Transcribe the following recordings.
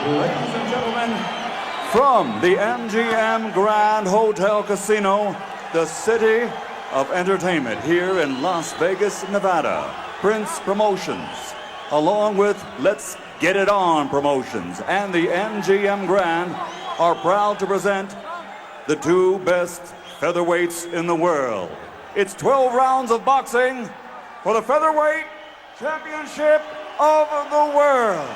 Ladies and gentlemen, from the MGM Grand Hotel Casino, the city of entertainment here in Las Vegas, Nevada, Prince Promotions, along with Let's Get It On Promotions and the MGM Grand are proud to present the two best featherweights in the world. It's 12 rounds of boxing for the Featherweight Championship of the world.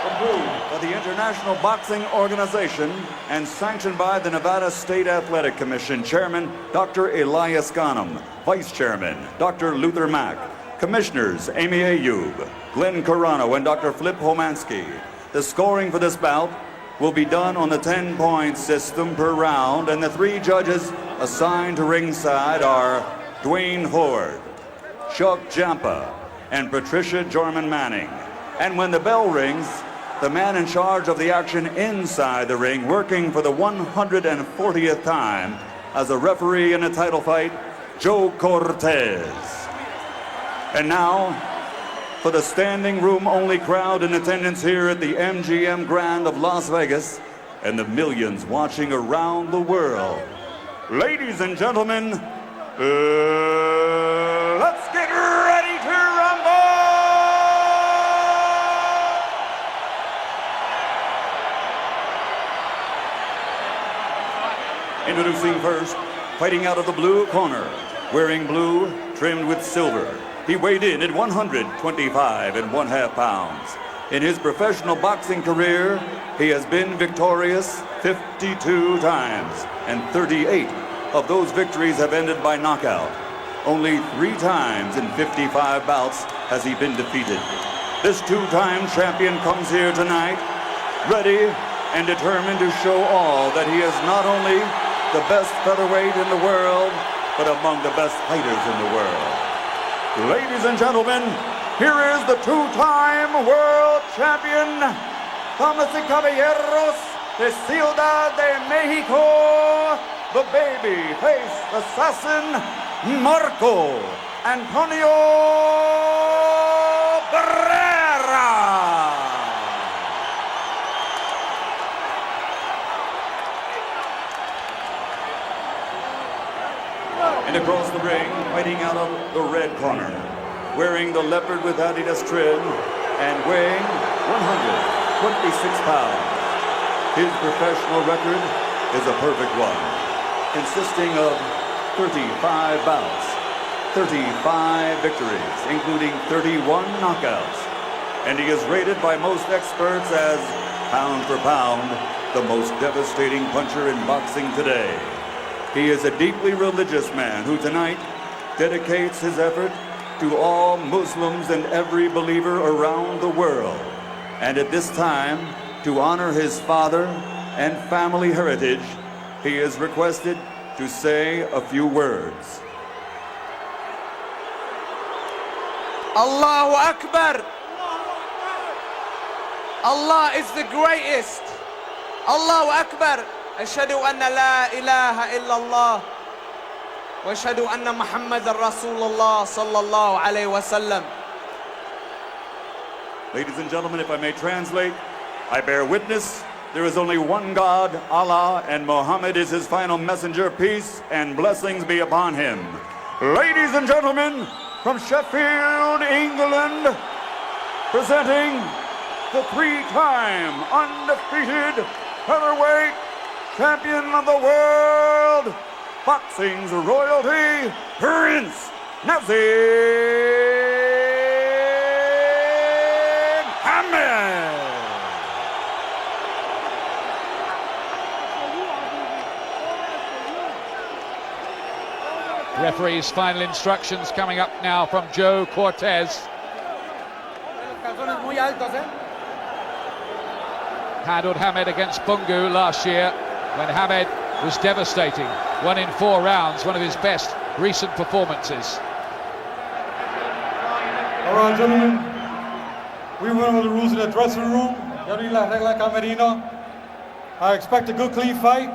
Approved by the International Boxing Organization and sanctioned by the Nevada State Athletic Commission Chairman Dr. Elias Ghanem, Vice Chairman Dr. Luther Mack, Commissioners Amy Ayub, Glenn Carano, and Dr. Flip Homansky. The scoring for this bout will be done on the 10-point system per round, and the three judges assigned to ringside are Dwayne Horde, Chuck Jampa, and Patricia Jorman Manning. And when the bell rings, the man in charge of the action inside the ring, working for the 140th time as a referee in a title fight, Joe Cortez. And now, for the standing room only crowd in attendance here at the MGM Grand of Las Vegas and the millions watching around the world. Ladies and gentlemen, let's get ready to rumble! Introducing first, fighting out of the blue corner, wearing blue, trimmed with silver. He weighed in at 125.5 pounds. In his professional boxing career, he has been victorious 52 times, and 38 of those victories have ended by knockout. Only 3 times in 55 bouts has he been defeated. This two-time champion comes here tonight, ready and determined to show all that he is not only the best featherweight in the world, but among the best fighters in the world. Ladies and gentlemen, here is the two-time world champion, damas y caballeros, de Ciudad de Mexico, the baby-face assassin, Marco Antonio Barrera. And across the ring, fighting out of the red corner, wearing the leopard with Adidas trim and weighing 126 pounds. His professional record is a perfect one, consisting of 35 bouts, 35 victories, including 31 knockouts. And he is rated by most experts as, pound for pound, the most devastating puncher in boxing today. He is a deeply religious man who tonight dedicates his effort to all Muslims and every believer around the world. And at this time, to honor his father and family heritage, he is requested to say a few words. Allahu Akbar. Allah is the greatest. Allahu Akbar. أشهد أن لا إله إلا الله وأشهد أن محمد رسول الله صلى الله عليه وسلم. Ladies and gentlemen, if I may translate, I bear witness there is only one God, Allah, and Muhammad is his final messenger. Peace and blessings be upon him. Ladies and gentlemen, from Sheffield, England, presenting the 3-time undefeated featherweight champion of the world, boxing's royalty, Prince Naseem Ahmed. Referee's final instructions coming up now from Joe Cortez. Handled Hamed against Bungu last year when Hamed was devastating. 1 in 4 rounds, one of his best recent performances. All right, gentlemen, we went over the rules in the dressing room. I expect a good, clean fight,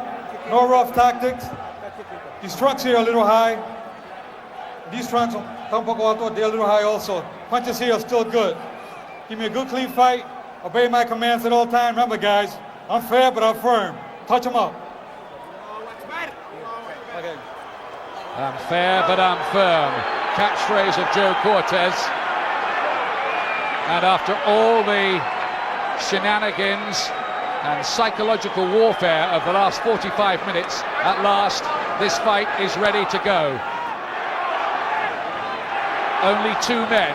no rough tactics. These trunks here are a little high. These trunks, they're a little high also. Punches here are still good. Give me a good, clean fight. Obey my commands at all times. Remember, guys, I'm fair, but I'm firm. Touch them up. I'm fair, but I'm firm. Catchphrase of Joe Cortez. And after all the shenanigans and psychological warfare of the last 45 minutes, at last, this fight is ready to go. Only two men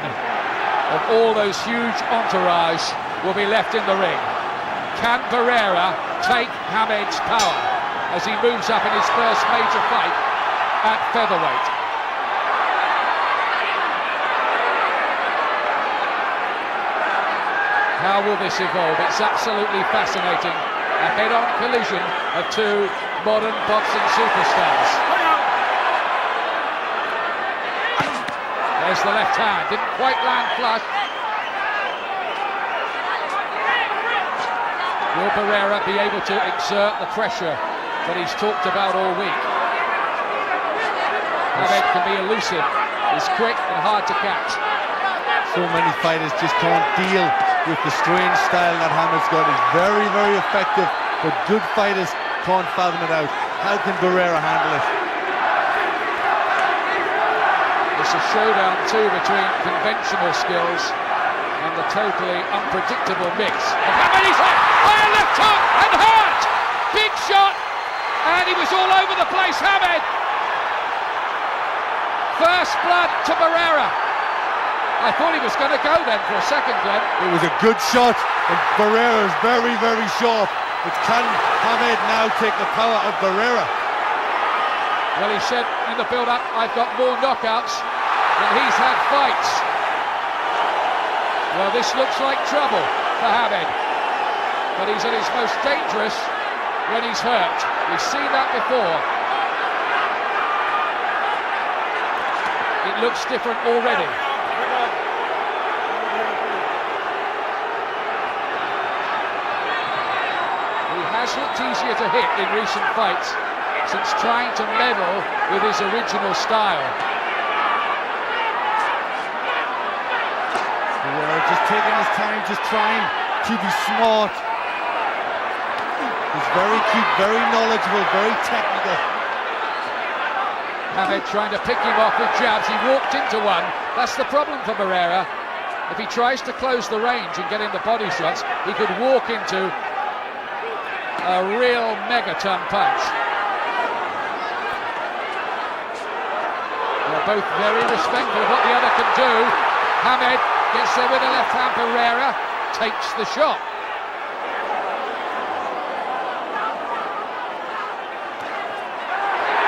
of all those huge entourage will be left in the ring. Can Barrera take Hamed's power as he moves up in his first major fight at featherweight? How will this evolve? It's absolutely fascinating. A head-on collision of two modern boxing superstars. There's the left hand, didn't quite land flush. Will Barrera be able to exert the pressure that he's talked about all week? Hamed can be elusive, he's quick and hard to catch. So many fighters just can't deal with the strange style that Hamed's got. It's very, very effective, but good fighters can't fathom it out. How can Barrera handle it? It's a showdown too between conventional skills and the totally unpredictable mix. And Hamed, he's hit by a left hook and hurt! Big shot, and he was all over the place, Hamed! First blood to Barrera. I thought he was going to go then for a second, Glenn. It was a good shot, and Barrera is very, very sharp. But can Hamed now take the power of Barrera? Well, he said in the build-up, I've got more knockouts than he's had fights. Well, this looks like trouble for Hamed, but he's at his most dangerous when he's hurt. We've seen that before. It looks different already. Has looked easier to hit in recent fights since trying to meddle with his original style. Just taking his time, just trying to be smart. He's very cute, very knowledgeable, very technical. Hamed trying to pick him off with jabs. He walked into one. That's the problem for Barrera. If he tries to close the range and get into body shots, he could walk into a real megaton punch. They're both very respectful of what the other can do. Hamed gets there with a left hand. Barrera takes the shot.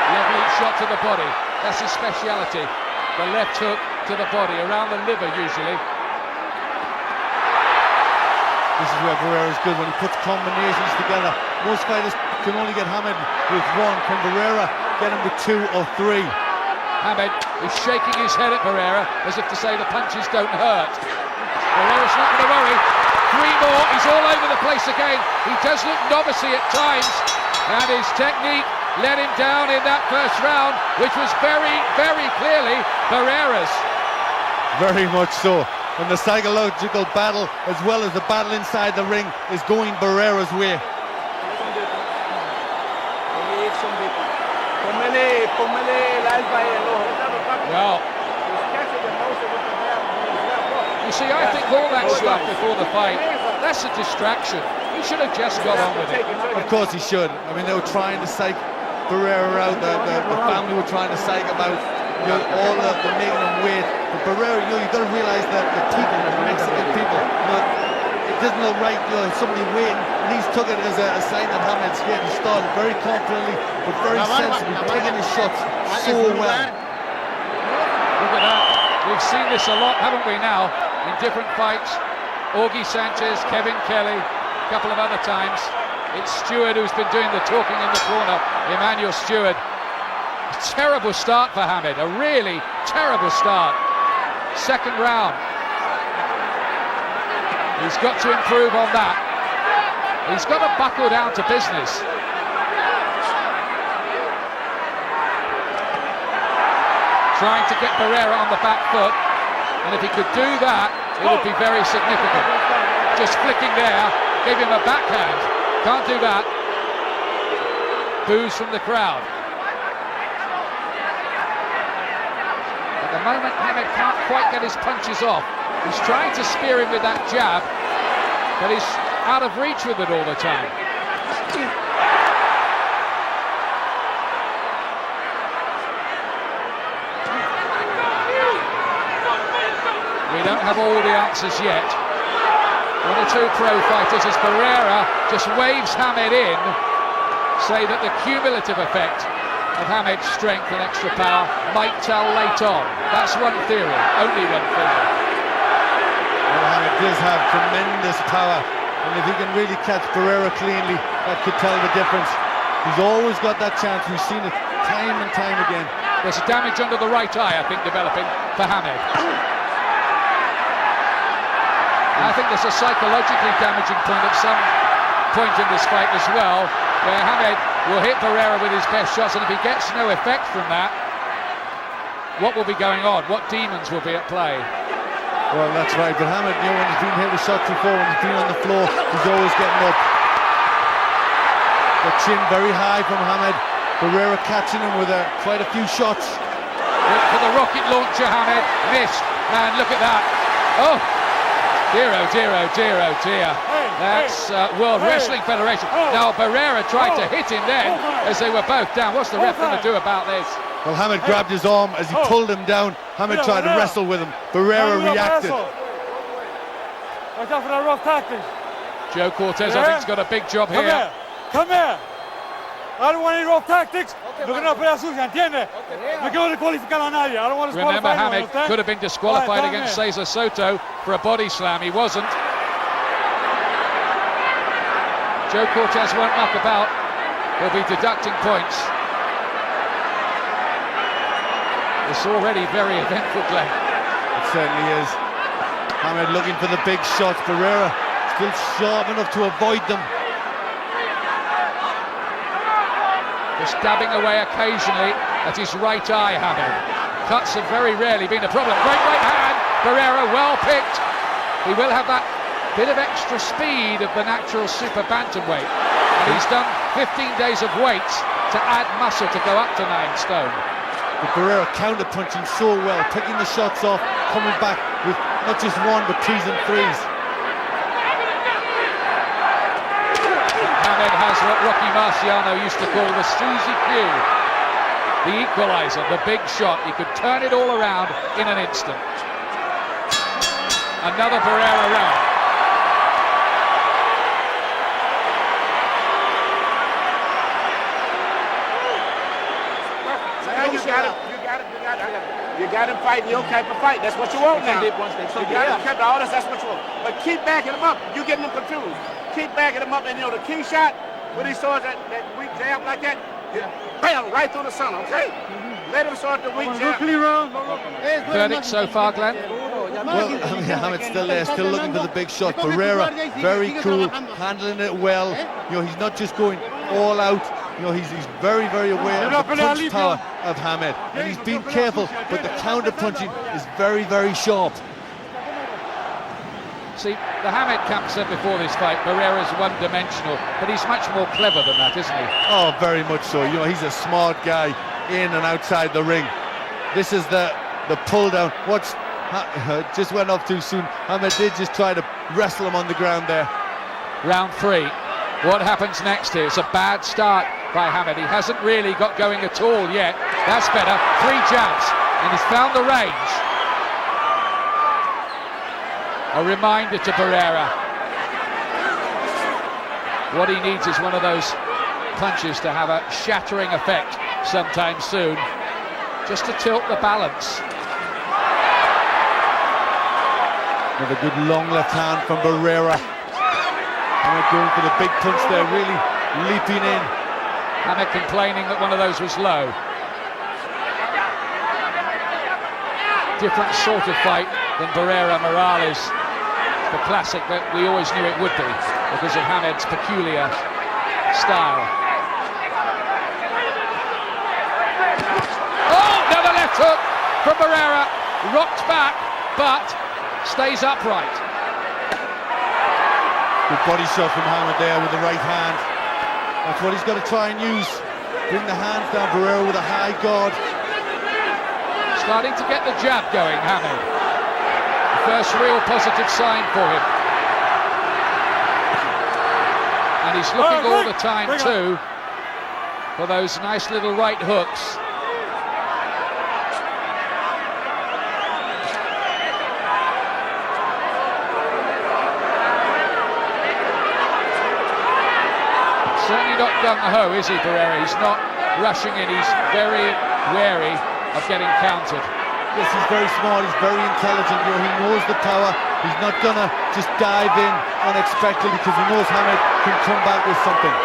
Lovely shot to the body. That's his speciality. The left hook to the body, around the liver usually. This is where Barrera is good, when he puts combinations together. Most fighters can only get Hamed with one. Can Barrera get him with two or three? Hamed is shaking his head at Barrera as if to say the punches don't hurt. Barrera's not going to worry. Three more, he's all over the place again. He does look novice at times, and his technique let him down in that first round, which was very, very clearly Barrera's. Very much so. And the psychological battle, as well as the battle inside the ring, is going Barrera's way. Well, you see, I think all that stuff before the fight, that's a distraction. He should have just got on with it. Of course he should. I mean, they were trying to psych Barrera out. The family were trying to psych him out. You know, all the making him wait. But Barrera, you know, you've got to realise that the people, the Mexican people, you know, it doesn't look right, you know, somebody waiting. And he's took it as a sign that Hamed's getting started very confidently, but very sensibly, taking his shots so well. Look at that. We've seen this a lot, haven't we, now, in different fights. Augie Sanchez, Kevin Kelly, a couple of other times. It's Stewart who's been doing the talking in the corner, Emmanuel Stewart. A terrible start for Hamed, a really terrible start. Second round. He's got to improve on that. He's got to buckle down to business. Trying to get Barrera on the back foot, and if he could do that, it would be very significant. just flicking there, gave him a backhand. Can't do that. Boos from the crowd. At the moment, Hamed can't quite get his punches off. He's trying to spear him with that jab, but he's out of reach with it all the time. We don't have all the answers yet. One or two pro fighters, as Barrera just waves Hamed in, say that the cumulative effect of Hamed's strength and extra power might tell late on. That's one theory, only one theory. Well, Hamed does have tremendous power, and if he can really catch Barrera cleanly, that could tell the difference. He's always got that chance. We've seen it time and time again. There's damage under the right eye, I think, developing for Hamed. I think there's a psychologically damaging point at some point in this fight as well, where Hamed will hit Barrera with his best shots, and if he gets no effect from that, what will be going on? What demons will be at play? Well, that's right, but Hamed, you know, when he's been hit with shots before, when he's been on the floor, he's always getting up. The chin very high from Hamed. Barrera catching him with quite a few shots. Went for the rocket launcher, Hamed, missed, and look at that. Oh! Dear, oh dear, oh dear, oh dear. That's World Wrestling Federation. Now Barrera tried to hit him then as they were both down. What's the ref going to do about this? Well, Hamed grabbed his arm as he pulled him down. Hamed tried to wrestle with him. Barrera reacted. Watch out for that rough tactics. Joe Cortez, I think, has got a big job here. Come here. I don't want any rough tactics. Lo que no pelea sucia, ¿entiendes? No quiero descualificar a nadie. I don't want to Remember, disqualify Hamed could have been disqualified against Cesar Soto for a body slam. He wasn't. Joe Cortez won't muck about. He'll be deducting points. It's already very eventful, Glenn. It certainly is. Hamed looking for the big shots. Barrera still sharp enough to avoid them. Just dabbing away occasionally at his right eye, Hamed. Cuts have very rarely been a problem. Great right hand, Barrera well picked. He will have that bit of extra speed of the natural super bantamweight. And he's done 15 days of weights to add muscle to go up to 9 stone. But Barrera counter-punching so well, picking the shots off, coming back with not just one but 2s and 3s. Hamed has what Rocky Marciano used to call the Suzy Q, the equalizer, the big shot. He could turn it all around in an instant. Another Barrera round. You got him fighting your type of fight. That's what you want now. You got him kept all this. That's what you want. But keep backing him up. You getting him confused. Keep backing him up, and you know the key shot when he starts that weak jab like that. Bam! Right through the center. Okay. Let him start the weak jab. Verdict so far, Glenn? Well, Hamed's still there, still looking for the big shot. Barrera, very cool, handling it well. You know, he's not just going all out. You know, he's very, very aware of the punch power of Hamed. And he's been careful, but the counter-punching is very, very sharp. See, the Hamed camp said before this fight, Barrera's one-dimensional, but he's much more clever than that, isn't he? Oh, very much so. You know, he's a smart guy in and outside the ring. This is the pull-down. Just went off too soon. Hamed did just try to wrestle him on the ground there. Round 3. What happens next here? It's a bad start by Hamed. He hasn't really got going at all yet. That's better. 3 jabs, and he's found the range. A reminder to Barrera. What he needs is one of those punches to have a shattering effect sometime soon, just to tilt the balance. Another good long left hand from Barrera. Hamed going for the big punch there, really leaping in. Hamed complaining that one of those was low. Different sort of fight than Barrera Morales, the classic that we always knew it would be because of Hamed's peculiar style. Oh, another left hook from Barrera, rocked back, but stays upright. Good body shot from Hamed there with the right hand. That's what he's got to try and use. Bring the hands down. Barrera with a high guard. Starting to get the jab going, Hamed. The first real positive sign for him. And he's looking all the time too for those nice little right hooks. Certainly not gung-ho, is he, Barrera? He's not rushing in, he's very wary of getting countered. Yes, he's very smart, he's very intelligent, you know, he knows the power. He's not gonna just dive in unexpectedly because he knows Hamed can come back with something.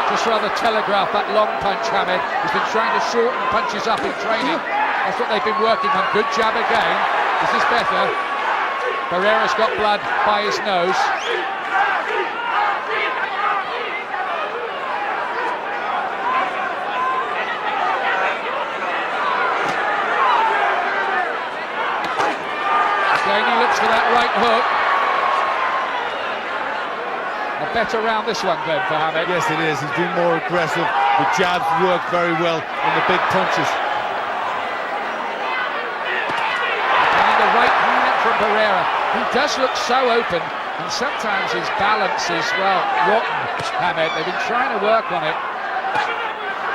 Just rather telegraph that long punch, Hamed. He's been trying to shorten punches up in training. That's what they've been working on. Good jab again. This is better. Barrera's got blood by his nose. Again, he looks for that right hook. A better round this one, Glenn, for Hamed. Yes, it is. He's been more aggressive. The jabs work very well in the big punches. Applying the right hand from Barrera. He does look so open, and sometimes his balance is, well, rotten, Hamed. They've been trying to work on it,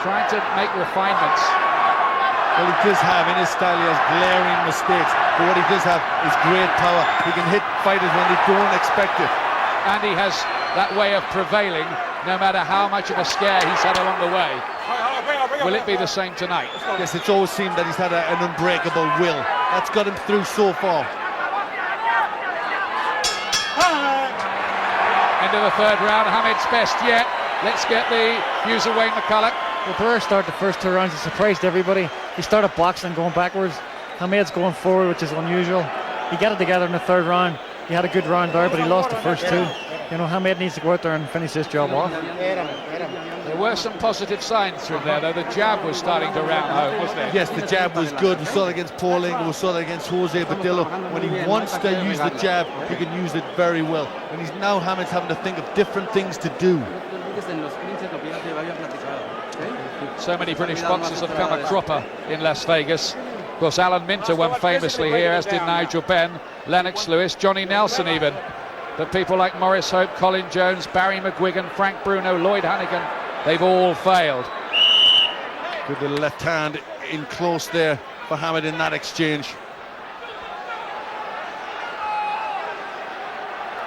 trying to make refinements. Well, he does have, in his style, he has glaring mistakes. But what he does have is great power. He can hit fighters when they don't expect it. And he has that way of prevailing, no matter how much of a scare he's had along the way. Will it be the same tonight? Yes, it's always seemed that he's had an unbreakable will. That's got him through so far. End of the third round, Hamed's best yet. Let's get the views of Wayne McCulloch. Well, Barrera started the first 2 rounds, he surprised everybody. He started boxing and going backwards. Hamed's going forward, which is unusual. He got it together in the 3rd round. He had a good round there, but he lost the first 2. You know, Hamed needs to go out there and finish this job off. There were some positive signs from there, though. The jab was starting to round home, wasn't it? Yes, the jab was good. We saw that against Pauling, we saw that against Jose Badillo. When he wants to use the jab, he can use it very well. And he's now Hamed's having to think of different things to do. So many British boxers have come a cropper in Las Vegas. Of course, Alan Minter won famously here, as did Nigel Benn, Lennox Lewis, Johnny Nelson even. But people like Maurice Hope, Colin Jones, Barry McGuigan, Frank Bruno, Lloyd Hannigan, they've all failed. Good little left hand in close there for Hamed in that exchange.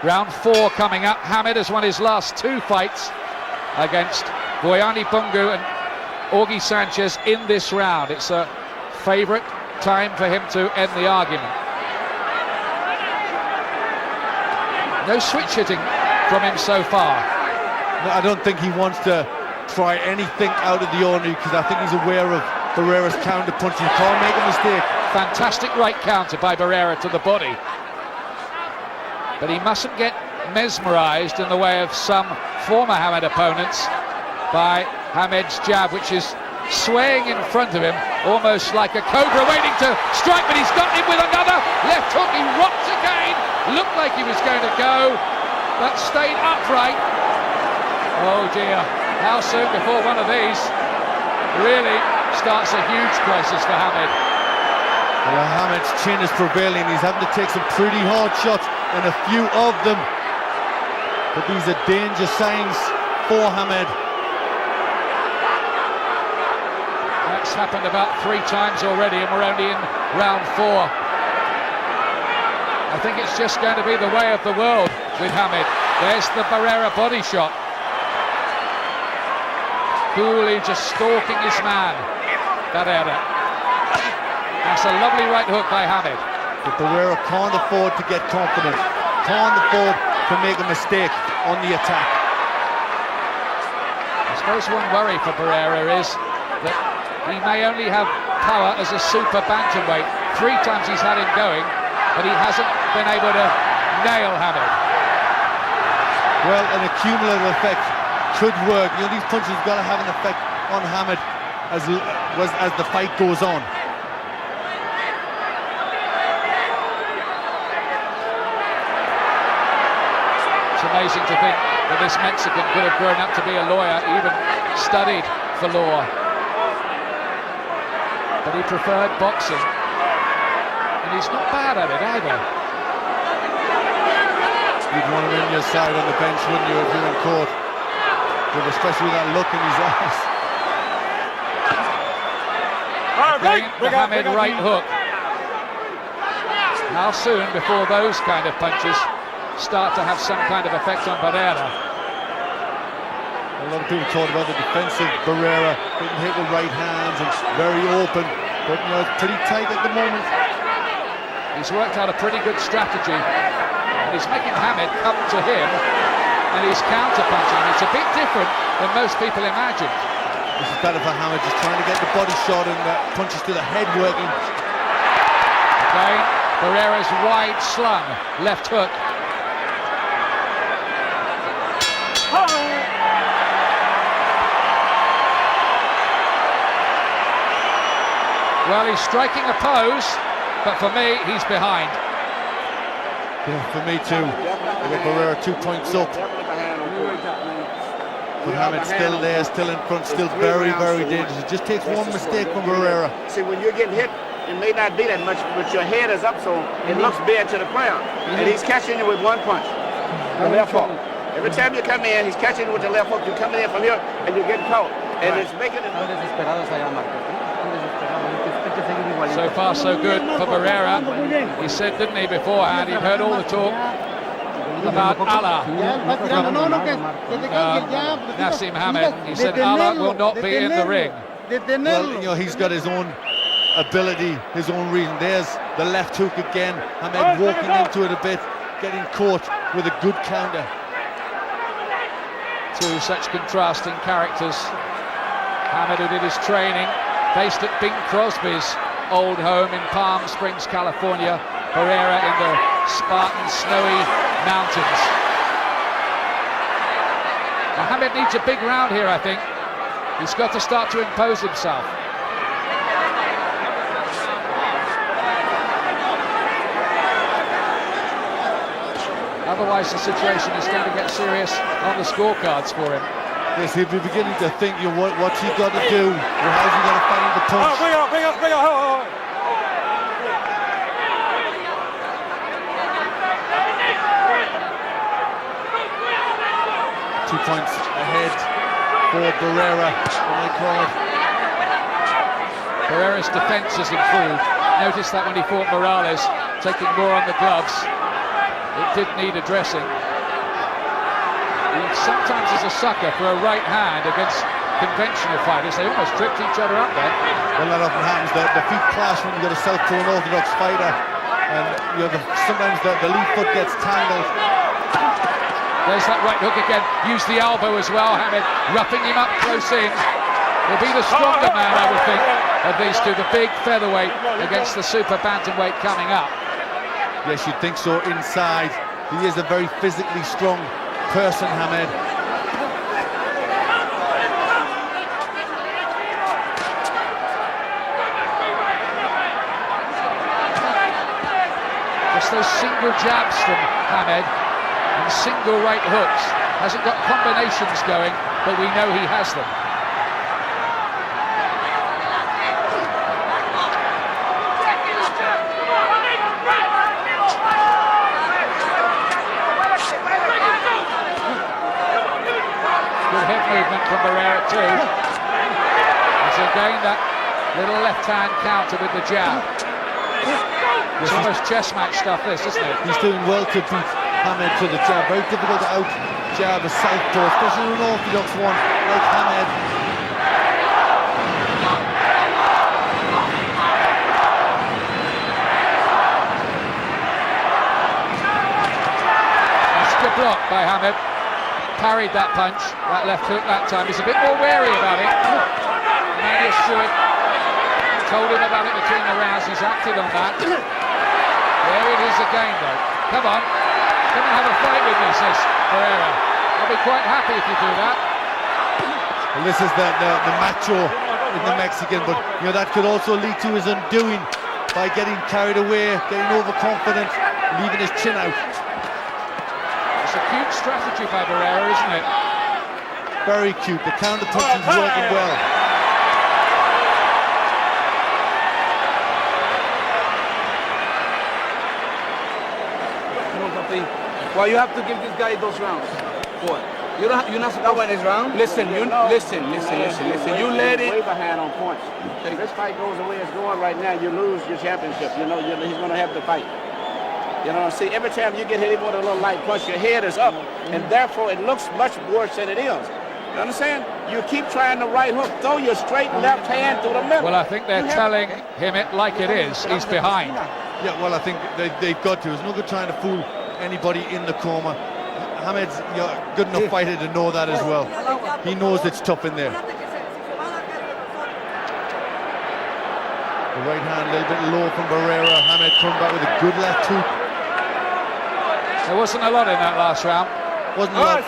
Round 4 coming up. Hamed has won his last 2 fights against Boyani Bungu and Augie Sanchez in this round. It's a favourite time for him to end the argument. No switch hitting from him so far. No, I don't think he wants to try anything out of the ordinary because I think he's aware of Barrera's counter punch. He can't make a mistake. Fantastic right counter by Barrera to the body. But he mustn't get mesmerised in the way of some former Hamed opponents by Hamed's jab, which is swaying in front of him, almost like a cobra waiting to strike, but he's got him with another left hook. He rocks again. Looked like he was going to go, but stayed upright. Oh dear, how soon before one of these really starts a huge crisis for Hamed. Well, Hamed's chin is prevailing. He's having to take some pretty hard shots, and a few of them. But these are danger signs for Hamed. That's happened about 3 times already, and we're only in round 4. I think it's just going to be the way of the world with Hamed. There's the Barrera body shot. Coolly just stalking his man, Barrera. That's a lovely right hook by Hamed. But Barrera can't afford to get confident. Can't afford to make a mistake on the attack. I suppose one worry for Barrera is that he may only have power as a super bantamweight. 3 times he's had him going, but he hasn't been able to nail Hamed. Well, an accumulative effect could work. You know, these punches have got to have an effect on Hamed as the fight goes on. It's amazing to think that this Mexican could have grown up to be a lawyer, even studied for law. But he preferred boxing. And he's not bad at it either. You'd want him in your side on the bench, wouldn't you, if you're in court? But especially with that look in his eyes. Mohamed right hook. How soon before those kind of punches start to have some kind of effect on Barrera? A lot of people talk about the defensive Barrera, getting hit with right hands and very open, but you know, it's pretty tight at the moment. He's worked out a pretty good strategy, and he's making Hamed come to him, and he's counter-punching. It's a bit different than most people imagined. This is better for Hamed, just trying to get the body shot and punches to the head working. Again, Barrera's wide slung left hook. Well, he's striking a pose, but for me, he's behind. Yeah, for me too. I got Barrera 2 points up. But Hamed's still there, still in front, still very, very dangerous. It just takes one mistake from Barrera. See, when you're getting hit, it may not be that much, but your head is up, so it looks bad to the crowd. And he's catching you with one punch, the left hook. Every time you come in, he's catching you with the left hook. You're coming in from here, and you're getting caught. And it's making it... So far, so good for Barrera. He said, didn't he, beforehand, he'd heard all the talk about Allah. Naseem Hamed, he said Allah will not be in the ring. Well, you know, he's got his own ability, his own reason. There's the left hook again. Hamed walking into it a bit, getting caught with a good counter. Two such contrasting characters. Hamed, who did his training based at Bing Crosby's old home in Palm Springs, California. Barrera in the Spartan snowy mountains. Hamed needs a big round here, I think. He's got to start to impose himself. Otherwise the situation is going to get serious on the scorecards for him. Yes, he'll be beginning to think, you know, what's he got to do? How's he going to find the punch? Bring up. 2 points ahead for Barrera. Barrera's defence has improved. Notice that when he fought Morales, taking more on the gloves, it did need addressing. He sometimes is a sucker for a right hand against conventional fighters. They almost tripped each other up there. Well, that often happens. The feet clash when you've got a southpaw and orthodox fighter, and you know, sometimes the lead foot gets tangled. There's that right hook again. Use the elbow as well, Hamed, roughing him up close in. He'll be the stronger man, I would think, of these two. The big featherweight against the super bantamweight coming up. Yes, you'd think so inside. He is a very physically strong person, Hamed. Just those single jabs from Hamed and single right hooks. Hasn't got combinations going, but we know he has them. Good head movement from Barrera too. And so again that little left hand counter with the jab. It's almost chess match stuff this, isn't it? He's doing well to beat Hamed to the jab. Very difficult to out jab a southpaw, especially an orthodox one like Hamed. That's a good block by Hamed. Parried that punch, that left hook that time. He's a bit more wary about it. Manny Stewart told him about it between the rounds. He's acted on that. There it is again, though. Come on, come and have a fight with me, says Barrera. I'll be quite happy if you do that. Well, this is the macho in the Mexican, but you know that could also lead to his undoing by getting carried away, getting overconfident, leaving his chin out. It's a cute strategy by Barrera, isn't it? Very cute. The counter punching's working well. Well, you have to give this guy those rounds. What? You're not supposed to win his round. Listen, listen. You let it. Wave a hand on points. If this fight goes the way it's going right now, you lose your championship. You know, he's going to have to fight. You know, see, every time you get hit with a little light punch, your head is up, and therefore it looks much worse than it is. You understand? You keep trying the right hook, throw your straight left hand through the middle. Well, I think they're telling him it like it is. He's behind. Yeah, well, I think they've got to. There's no good trying to fool anybody in the corner. Hamed's a good enough fighter to know that as well. He knows it's tough in there. The right hand a little bit low from Barrera. Hamed coming back with a good left hook. There wasn't a lot in that last round. Wasn't a lot.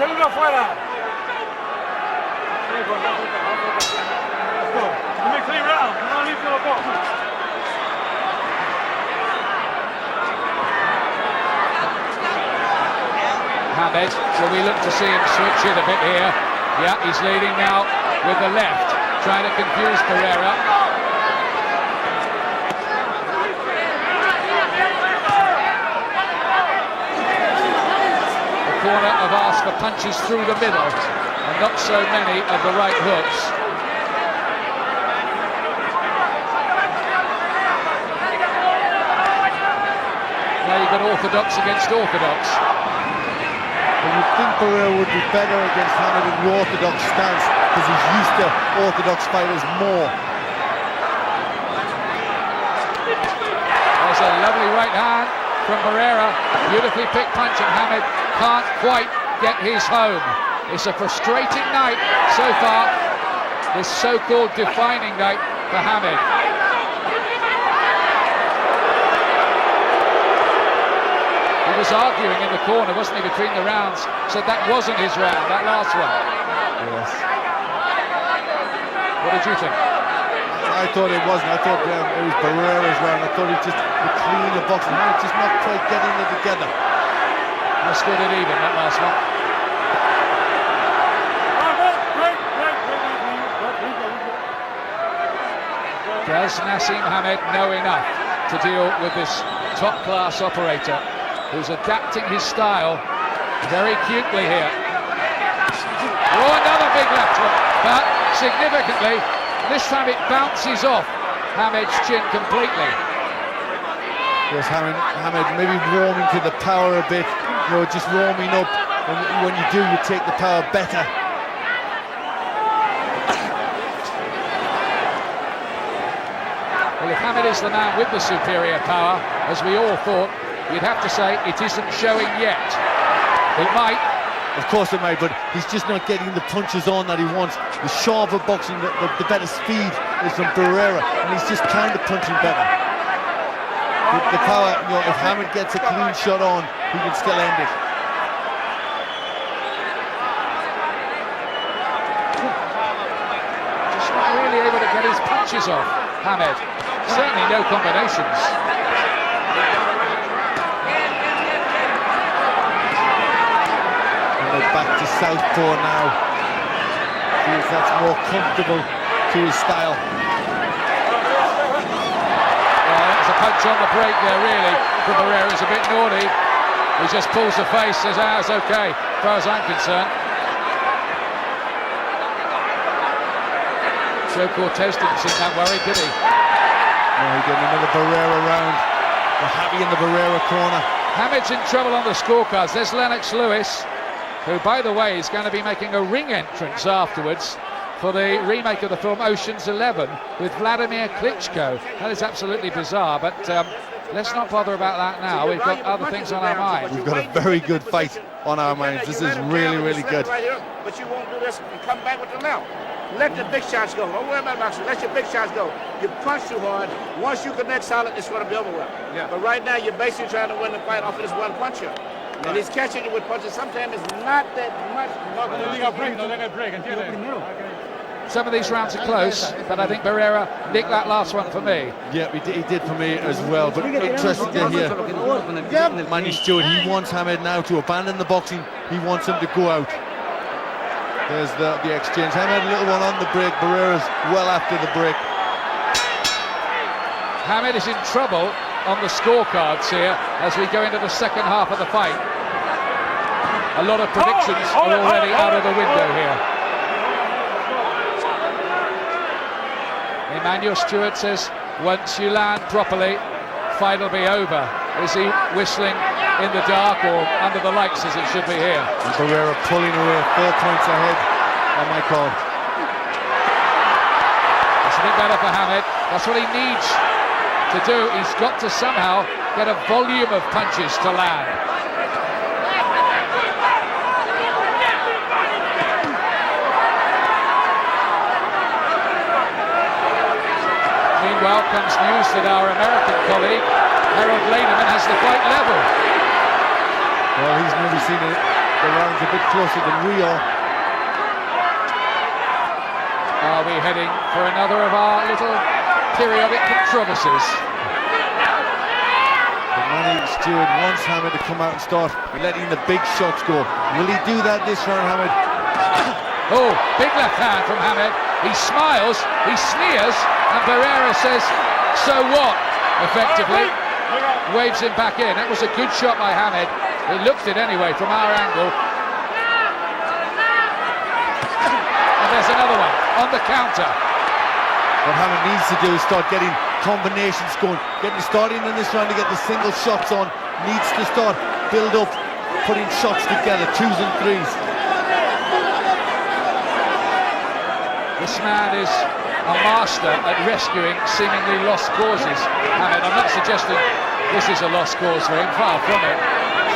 Hamed, so we look to see him switch it a bit here. Yeah, he's leading now with the left, trying to confuse Barrera. The corner have asked for punches through the middle, and not so many of the right hooks. Now you've got orthodox against orthodox. Well, you'd think Barrera would be better against Hamed in the orthodox stance because he's used to orthodox fighters more. There's a lovely right hand from Barrera. Beautifully picked punch, and Hamed can't quite get his home. It's a frustrating night so far, this so-called defining night for Hamed. He was arguing in the corner, wasn't he, between the rounds? Said that wasn't his round, that last one. Yes. What did you think? I thought it wasn't. I thought it was Barrera's round. I thought he just would clean the box and just not quite getting it together. Let's get it even, that last one. Does Naseem Hamed know enough to deal with this top-class operator who's adapting his style very cutely here? Oh, another big left hook, but significantly, this time it bounces off Hamed's chin completely. Yes, Hamed maybe warming to the power a bit, just warming up. When you do, you take the power better. Well, if Hamed is the man with the superior power, as we all thought, you'd have to say it isn't showing yet. It might. Of course it might, but he's just not getting the punches on that he wants. The sharper boxing, the better speed is from Barrera, and he's just counter punching better. The power, if Hamed gets a clean shot on, he can still end it. Just not really able to get his punches off, Hamed. Certainly no combinations. Back to southpaw now. Feels that's more comfortable to his style. Well, that's a punch on the break there, really. For Barrera, is a bit naughty. He just pulls the face, says, it's okay, as far as I'm concerned. Joe Cortez didn't seem that worried, did he? No, he did another Barrera round. We're happy in the Barrera corner. Hamed's in trouble on the scorecards. There's Lennox Lewis, who, by the way, is going to be making a ring entrance afterwards for the remake of the film Ocean's 11 with Vladimir Klitschko. That is absolutely bizarre, but let's not bother about that now. We've got other things on our mind. We've got a very good fight on our minds. This is really, really good. But you won't do this and come back with the left. Let the big shots go. Don't worry about boxing. Let your big shots go. You punch too hard. Once you connect solid, it's going to be over with. Yeah. But right now, you're basically trying to win the fight off of this one puncher. Right. And he's catching you with punches. Sometimes it's not that much. some of these rounds are close, but I think Barrera nicked that last one for me. Yeah, he did for me as well. But interesting to hear Manny Stewart, he wants Hamed now to abandon the boxing. He wants him to go out. There's the exchange. Hamed, a little one on the break. Barrera's well after the break. Hamed is in trouble on the scorecards here as we go into the second half of the fight. A lot of predictions are already out of the window here. Emmanuel Stewart says, once you land properly, fight will be over. Is he whistling in the dark or under the lights as it should be here? And Barrera pulling away, 4 points ahead on my call. It's a bit better for Hamed. That's what he needs to do. He's got to somehow get a volume of punches to land. Meanwhile comes news that our American colleague Harold Laderman has the fight level. Well, he's maybe seen the rounds a bit closer than we are. Are we heading for another of our little periodic controversies? But Manny Stewart wants Hamed to come out and start letting the big shots go. Will he do that this round, Hamed? Oh, big left hand from Hamed. He smiles, he sneers, and Barrera says, so what? Effectively, waves him back in. That was a good shot by Hamed. He looked it anyway from our angle. And there's another one on the counter. What Hamed needs to do is start getting combinations going, starting in this round to get the single shots on. Needs to start build up, putting shots together, 2s and 3s. This man is a master at rescuing seemingly lost causes. Hamed, I'm not suggesting this is a lost cause for him, far from it.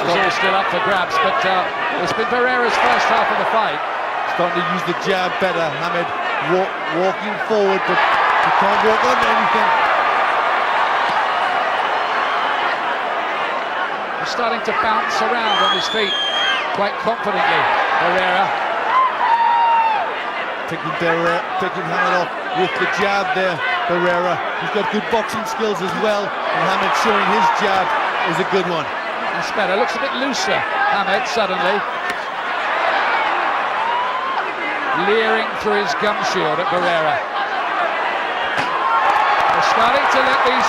It's all still up for grabs, but it's been Barrera's first half of the fight. Starting to use the jab better, Hamed walking forward, but he can't walk on anything. He's starting to bounce around on his feet quite confidently, Barrera. Picking Hamed off with the jab there, Barrera. He's got good boxing skills as well, and Hamed showing his jab is a good one. That's better, looks a bit looser, Hamed, suddenly. Leering through his gum shield at Barrera. They're starting to let these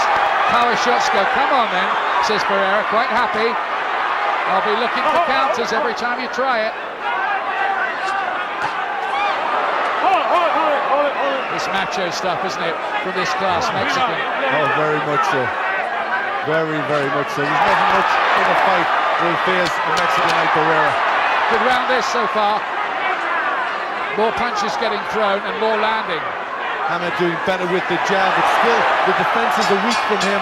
power shots go. Come on then, says Barrera, quite happy. I'll be looking for counters every time you try it. It's macho stuff, isn't it, from this class Mexican? Oh, very much so. Very, very much so. There's nothing much in a fight will face a Mexican like Barrera. Good round this so far. More punches getting thrown and more landing. Hamed doing better with the jab, but still the defenses are weak from him.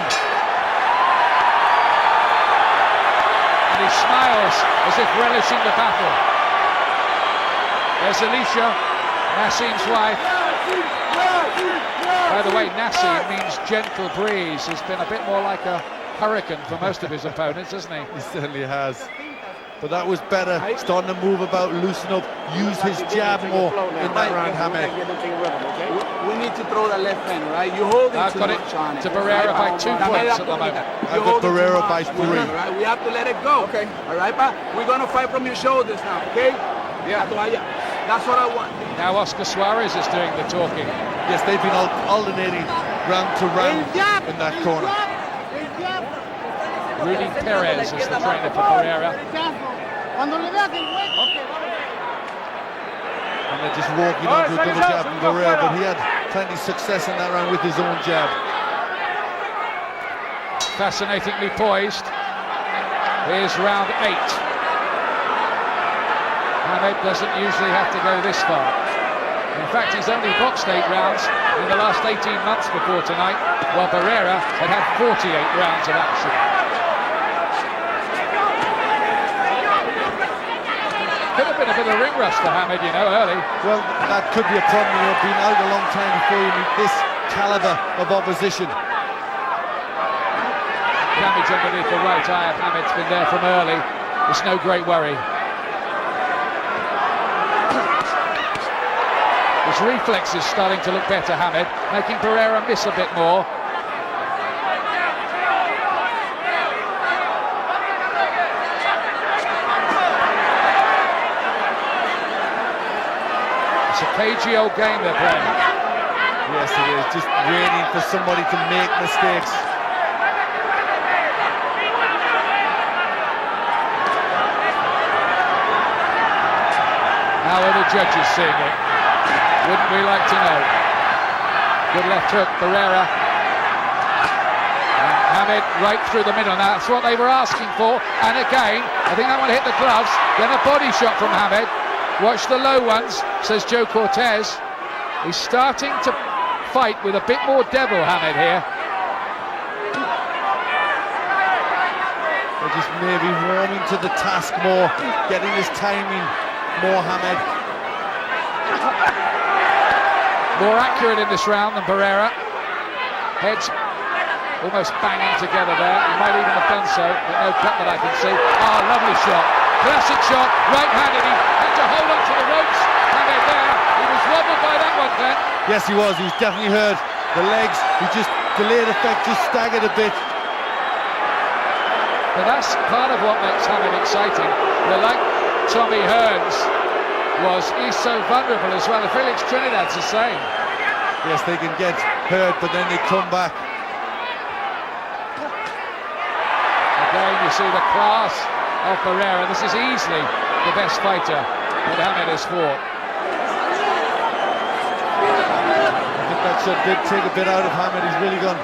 And he smiles as if relishing the battle. There's Alicia, Naseem's wife. By the way, Naseem means gentle breeze. He's been a bit more like a hurricane for most of his opponents, hasn't he? He certainly has. But that was better, starting to move about, loosen up, use his jab more in that round, Hamed. We need to throw the left hand, right? You hold it I've got it to Barrera by 2 points at the moment. I've got Barrera by 3. Right? We have to let it go. Okay. All right, pa? We're going to fight from your shoulders now, okay? Yeah. That's what I want. Now Oscar Suarez is doing the talking. Yes, they've been alternating round to round in that corner. Rudy Perez is the trainer for Barrera. And they're just walking onto a double jab from Barrera, but he had plenty of success in that round with his own jab. Fascinatingly poised. Here's round 8. Hamed doesn't usually have to go this far. In fact, he's only boxed 8 rounds in the last 18 months before tonight, while Barrera had had 48 rounds of action. Could have been a bit of ring rust for Hamed, you know, early. Well, that could be a problem. You've been out a long time before you meet this caliber of opposition. Damage underneath the right eye of Hamed's been there from early. There's no great worry. The his reflexes starting to look better, Hamed, making Barrera miss a bit more. It's a cagey old game they're playing. Yes, it is. Just waiting for somebody to make mistakes. How are the judges seeing it? Wouldn't we like to know? Good left hook, Barrera. And Hamed right through the middle. Now that's what they were asking for. And again, I think that one hit the gloves. Then a body shot from Hamed. Watch the low ones, says Joe Cortez. He's starting to fight with a bit more devil, Hamed, here. They're just maybe warming to the task more, getting his timing more, Hamed. More accurate in this round than Barrera. Heads almost banging together there. He might even have done so, but no cut that I can see. Ah, lovely shot. Classic shot, right-handed. He had to hold on to the ropes. Hamed there. He was wobbled by that one, Glenn. Yes, he was. He was definitely hurt. The legs, he just delayed effect, just staggered a bit. But that's part of what makes Hamed exciting. They're like Tommy Hearns was, he's so vulnerable as well. Felix Trinidad's the same. Yes, they can get hurt, but then they come back. Again, you see the class of Barrera. This is easily the best fighter that Hamed has fought. I think that shot did take a bit out of Hamed. He's really gone.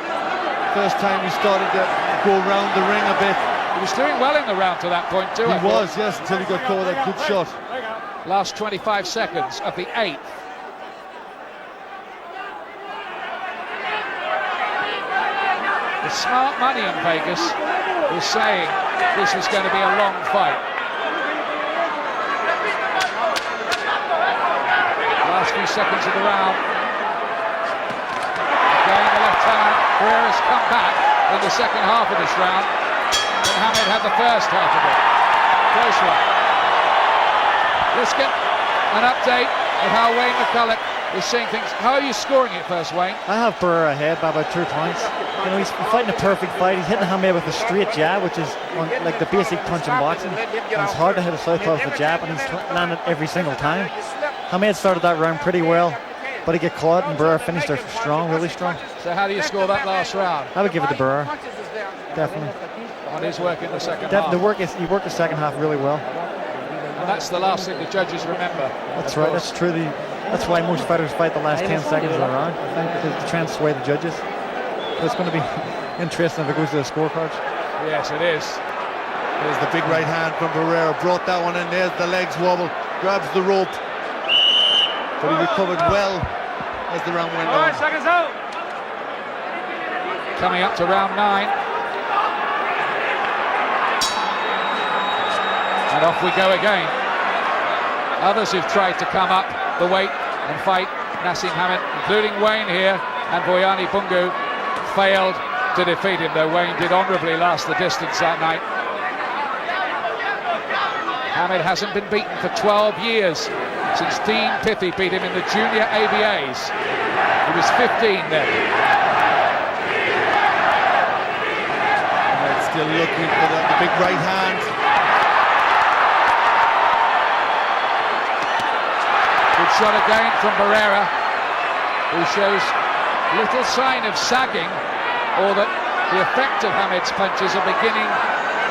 First time he started to go round the ring a bit. He was doing well in the round to that point too. He was, yes, until he got caught with that good shot. Last 25 seconds of the 8th. The smart money in Vegas was saying this was going to be a long fight. Last few seconds of the round. Again the left hand. Barrera's come back in the second half of this round. And Hamed had the first half of it. Close one. Let's get an update of how Wayne McCulloch is seeing things. How are you scoring it first, Wayne? I have Barrera ahead by about 2 points. You know, he's fighting a perfect fight. He's hitting Hamed with a straight jab, which is like the basic punch in boxing. And it's hard to hit a southpaw with a jab, and he's landed every single time. Hamed started that round pretty well, but he got caught, and Barrera finished there strong, really strong. So how do you score that last round? I would give it to Barrera, definitely. On his work in the second half. He worked the second half really well. And that's the last thing the judges remember. That's right, that's true. That's why most fighters fight the last 10 seconds of the round, I think, because to try and sway the judges. So it's going to be interesting if it goes to the scorecards. Yes, it is. There's the big right hand from Barrera, brought that one in, there's the legs wobble, grabs the rope. But he recovered well as the round went on. 5 seconds out. Coming up to round 9. And off we go again. Others who've tried to come up the weight and fight Naseem Hamed, including Wayne here, and Boyani Bungu, failed to defeat him, though Wayne did honourably last the distance that night. Hamed hasn't been beaten for 12 years, since Dean Pithy beat him in the junior ABAs. He was 15 then. And still looking for the big right hand. Good shot again from Barrera, who shows little sign of sagging, or that the effect of Hamed's punches are beginning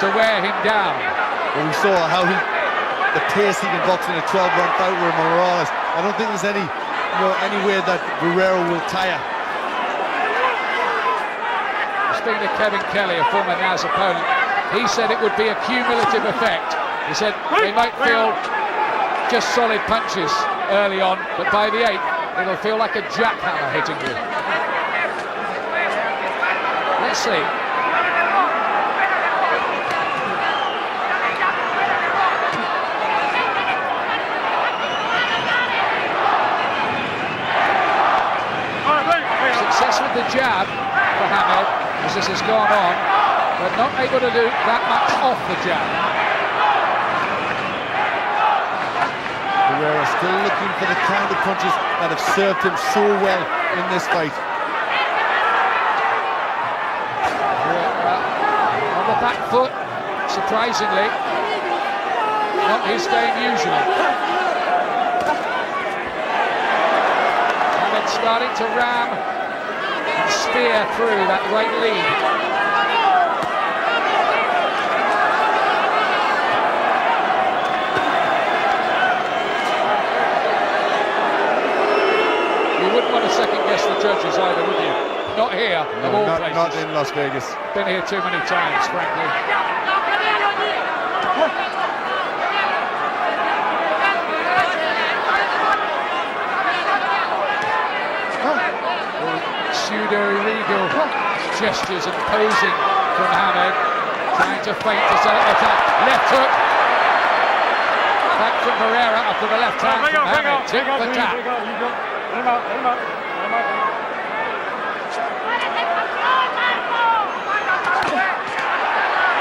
to wear him down. Well, we saw how the pace he can box in a 12-round fight with Morales. I don't think there's any way that Barrera will tire. Speaking of Kevin Kelly, a former Naz opponent, he said it would be a cumulative effect. He said they might feel just solid punches early on, but by the 8th, it'll feel like a jackhammer hitting you. Let's see. Success with the jab for Hamed as this has gone on, but not able to do that much off the jab. Barrera still looking for the kind of punches that have served him so well in this fight. On the back foot, surprisingly. Not his game usually. And it's starting to ram and spear through that right lead. You wouldn't want to second guess the judges either, would you? Not here, of all places. Not in Las Vegas. Been here too many times, frankly. Pseudo-illegal gestures and posing from Hamed, trying to feint to set up the attack. Left hook. Back from Barrera after the left hand from Hamed. Tip for tap.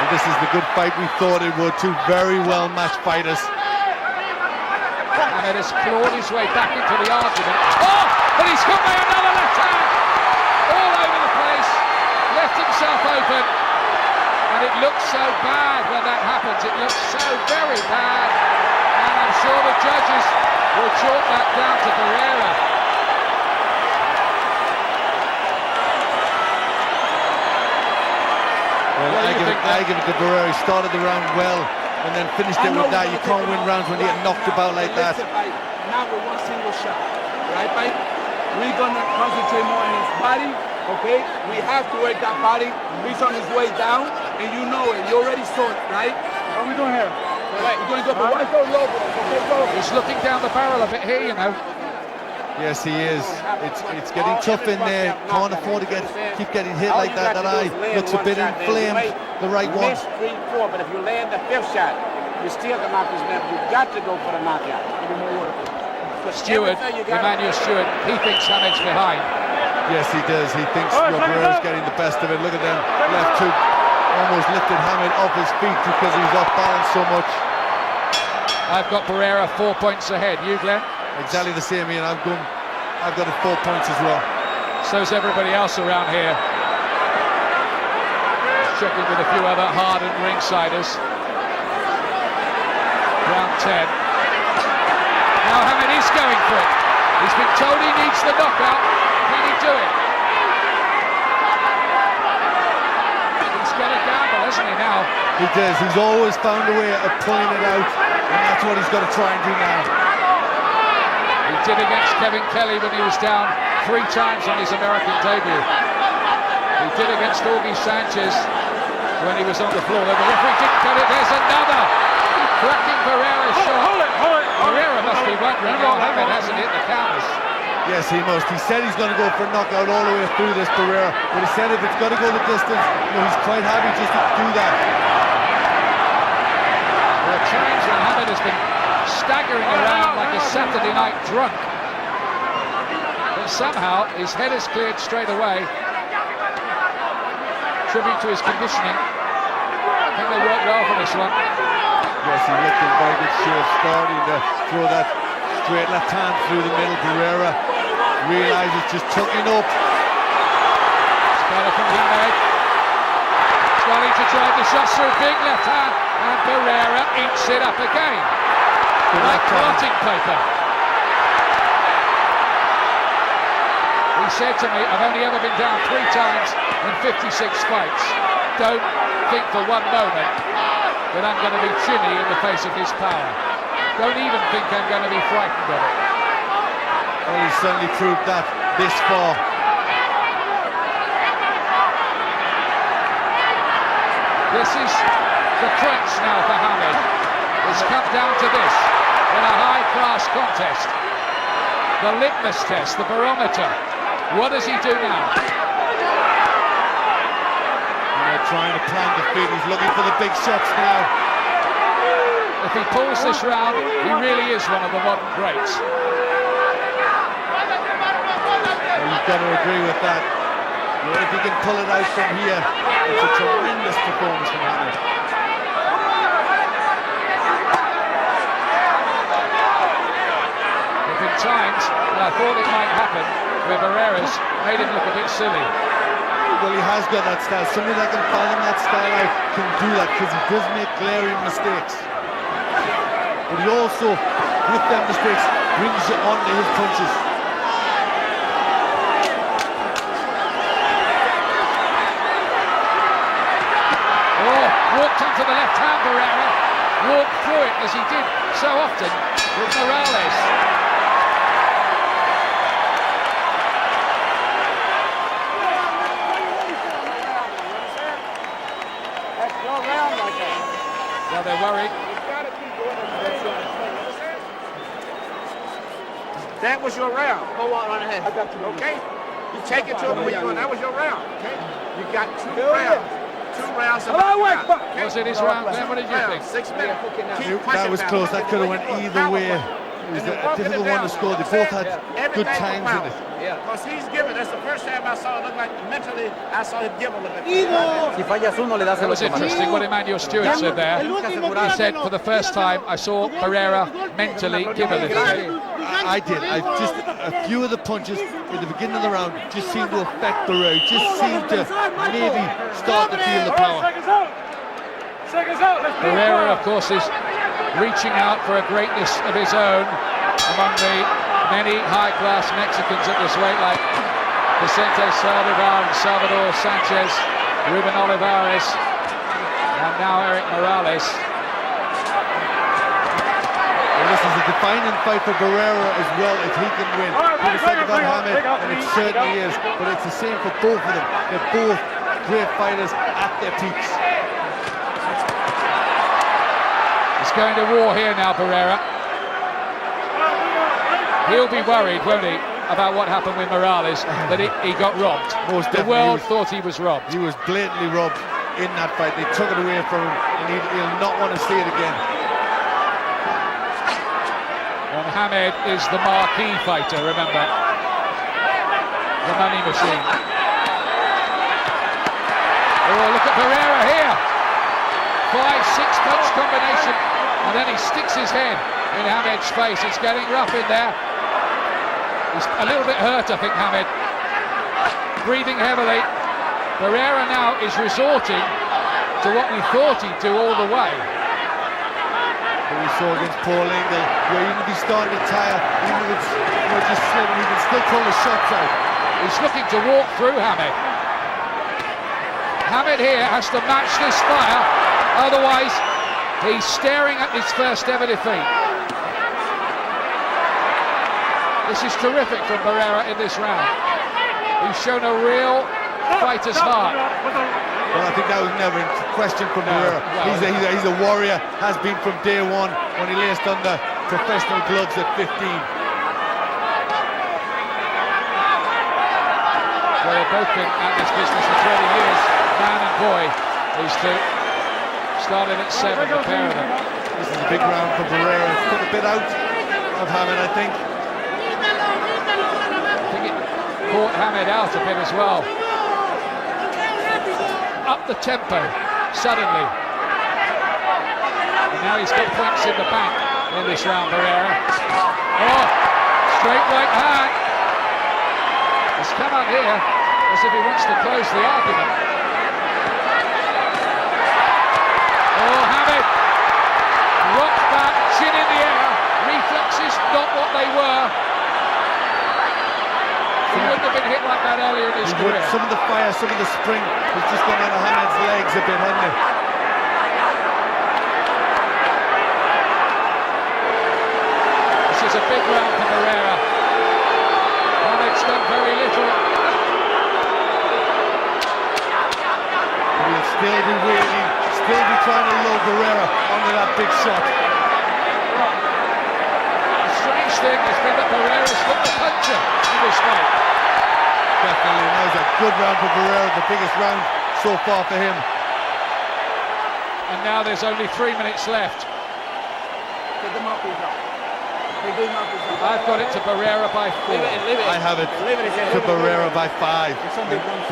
And this is the good fight we thought it would. Two very well matched fighters. Hamed has clawed his way back into the argument. Oh! But he's got by another left hand! All over the place. Left himself open. And it looks so bad when that happens. It looks so very bad. And I'm sure the judges will chalk that down to Barrera. Well, I give it to Barrera. He started the round well and then finished it with that. You can't win rounds when you get knocked about like that. Not with one single shot, right, Mike? We're gonna concentrate more on his body, okay? We have to work that body. He's on his way down, and you know it. You already saw it, right? What are we doing here? Right, we're going to go for one. He's looking down the barrel a bit here, you know. Yes, he is. It's getting tough in there. Can't afford to keep getting hit like that. That eye looks a bit inflamed. The right one. 3, 4, but if you land the 5th shot, you still can knock his man. You've got to go for the knockout. Stewart, Emmanuel Stewart, he thinks Hamed's behind. Yes, he does. He thinks Barrera's getting the best of it. Look at them. Left hook almost lifted Hamed off his feet because he's off balance so much. I've got Barrera 4 points ahead. You, Glenn? Exactly the same, Ian. I've got it 4 points as well. So's everybody else around here. Checking with a few other hardened ringsiders. Round 10. Now Hamed is going for it. He's been told he needs the knockout. Can he do it? He's got a gamble, hasn't he, now? He does. He's always found a way of pulling it out, and that's what he's got to try and do now. He did against Kevin Kelly when he was down 3 times on his American debut. He did against Augie Sanchez when he was on the floor. The referee didn't cut it. There's another cracking Barrera's shot. Barrera must be wondering how Hamed hasn't hit the counters. Yes, he must. He said he's going to go for a knockout all the way through this, Barrera. But he said if it's got to go the distance, he's quite happy just to do that. There are times when Hamed has been staggering around like a Saturday night drunk. But somehow his head is cleared straight away. Tribute to his conditioning. I think they worked well for this one. Yes, he looked in very good shape, starting to throw that straight left hand through the middle. Barrera realizes just tucking up. It's better from Hamed. Starting to drive the shots through, big left hand, and Barrera eats it up again. Like blotting paper. He said to me, I've only ever been down 3 times in 56 fights. Don't think for one moment that I'm going to be chinny in the face of his power. Don't even think I'm going to be frightened of it. Well, he's certainly proved that this far. This is the crunch now for Hamed. It's come down to this in a high-class contest. The litmus test, the barometer. What does he do now? They're trying to plant the feet. He's looking for the big shots now. If he pulls this round, he really is one of the modern greats. Well, you've got to agree with that. If he can pull it out from here, it's a tremendous performance from Hamed. If in time thought it might happen, where Barrera's made him look a bit silly. Well, he has got that style. Somebody that can follow that style out can do that, because he does make glaring mistakes. But he also, with them mistakes, brings you onto his punches. Oh, walked onto the left hand, Barrera. Walked through it as he did so often with Morales. Well, they're worried. That was your round. Go on ahead. Okay? You take it to him when you win. That was your round. Okay? You got 2 rounds. 2 rounds. Okay? Was it his round, Glenn? What did you think? 6 minutes. That was close. That could have went either way. It was a difficult one to score. They both had good times in it. Because he's giving. That's the first time I saw it look like mentally I saw him give a little bit. Si fallas uno, le das That el was otro. interesting what Emmanuel Stewart said there. He said, for the first time, I saw Barrera mentally give a little bit. I did. I just a few of the punches in the beginning of the round just seemed to affect Barrera. Just seemed to maybe start to feel the power. Barrera, of course, is reaching out for a greatness of his own among the many high-class Mexicans at this weight, like Vicente Saldivar and Salvador Sanchez, Ruben Olivares, and now Eric Morales. Well, this is a defining fight for Barrera as well, if he can win. People said about Hamed, and it certainly is, but it's the same for both of them. They're both great fighters at their peaks. He's going to war here now, Barrera. He'll be worried, won't he, about what happened with Morales, that he got robbed. Most the definitely. world thought he was robbed. He was blatantly robbed in that fight. They took it away from him, and he'll not want to see it again. And Hamed is the marquee fighter, remember. The money machine. Oh, look at Barrera here. 5-6 punch combination, and then he sticks his head in Hamed's face. It's getting rough in there. He's a little bit hurt, I think, Hamed. Breathing heavily. Barrera now is resorting to what we thought he'd do all the way. We saw against Paul Engel, where even if he's starting to tire, even if it's just slipping, he can still pull the shots out. He's looking to walk through Hamed. Hamed here has to match this fire, otherwise he's staring at his first ever defeat. This is terrific from Barrera in this round. He's shown a real fighter's heart. Well, I think that was never in question from Barrera. He's a warrior, has been from day one when he laced on the professional gloves at 15. Well, they've both been at this business for 20 years, man and boy, these two. Started at 7, the pair of them. This is a big round for Barrera. Took a bit out of Hamed, I think. I think it caught Hamed out a bit as well. Up the tempo suddenly, and now he's got points in the bank in this round. Barrera, oh, straight right hand. He's come out here as if he wants to close the argument. Oh, Hamed rocked back, chin in the air, reflexes not what they were. He wouldn't have been hit like that earlier in his career. Some of the fire, some of the spring has just gone out of Hamed's legs a bit, hasn't it? This is a big round for Barrera. Hamed's done very little. But he'll still be waiting, still be trying to load Barrera onto that big shot. The strange thing has been that Barrera's got the puncher in this fight. Definitely, that was a good round for Barrera, the biggest round so far for him. And now there's only 3 minutes left. I've got it to Barrera by 4. I have it to Barrera by 5. For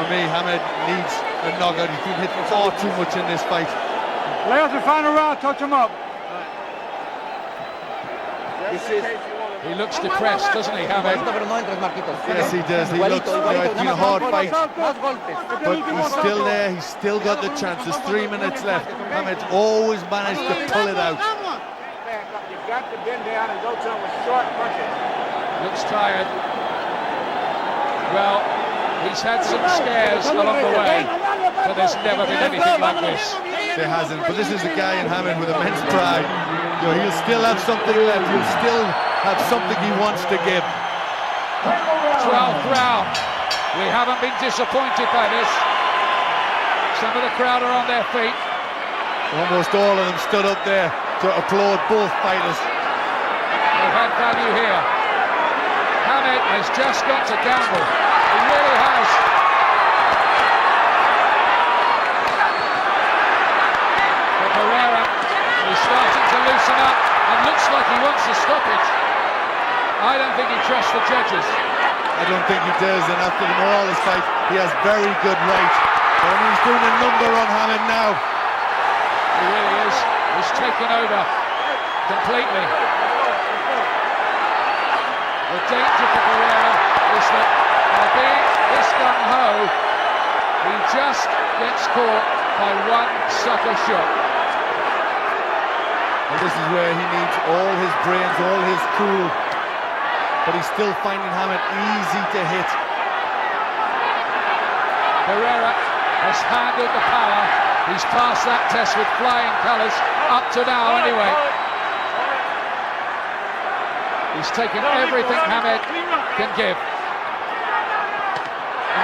me, Hamed needs a knockout. He's been hit far too much in this fight. Lay out the final round, touch him up. Just in case you want to He looks depressed, doesn't he, Hamed? Pero no entres, Marquitos. Yes, he does. He looks, it's been a hard fight, Más golpes. but he's still there. He's still got the chance. There's 3 minutes left. Hamed's always managed to pull it out. You've got to bend down and go to him with short punches. Looks tired. Well, he's had some scares along the way, but there's never been anything like this. There hasn't, but this is a guy in Hamed with immense pride. You know, he'll still have something left. He'll still have something he wants to give. 12th round. We haven't been disappointed by this. Some of the crowd are on their feet. Almost all of them stood up there to applaud both fighters. They've had value here. Hamed has just got to gamble. He really has. But Barrera is starting to loosen up and looks like he wants to stop it. I don't think he trusts the judges. I don't think he does, and after the Morales fight, he has very good right. But he's doing a number on Hamed now. He really is. He's taken over completely. The danger for Barrera is that by being this gung-ho, he just gets caught by one sucker shot. And this is where he needs all his brains, all his cool. But he's still finding Hamed easy to hit. Barrera has handled the power. He's passed that test with flying colours, up to now anyway. He's taken everything Hamed can give.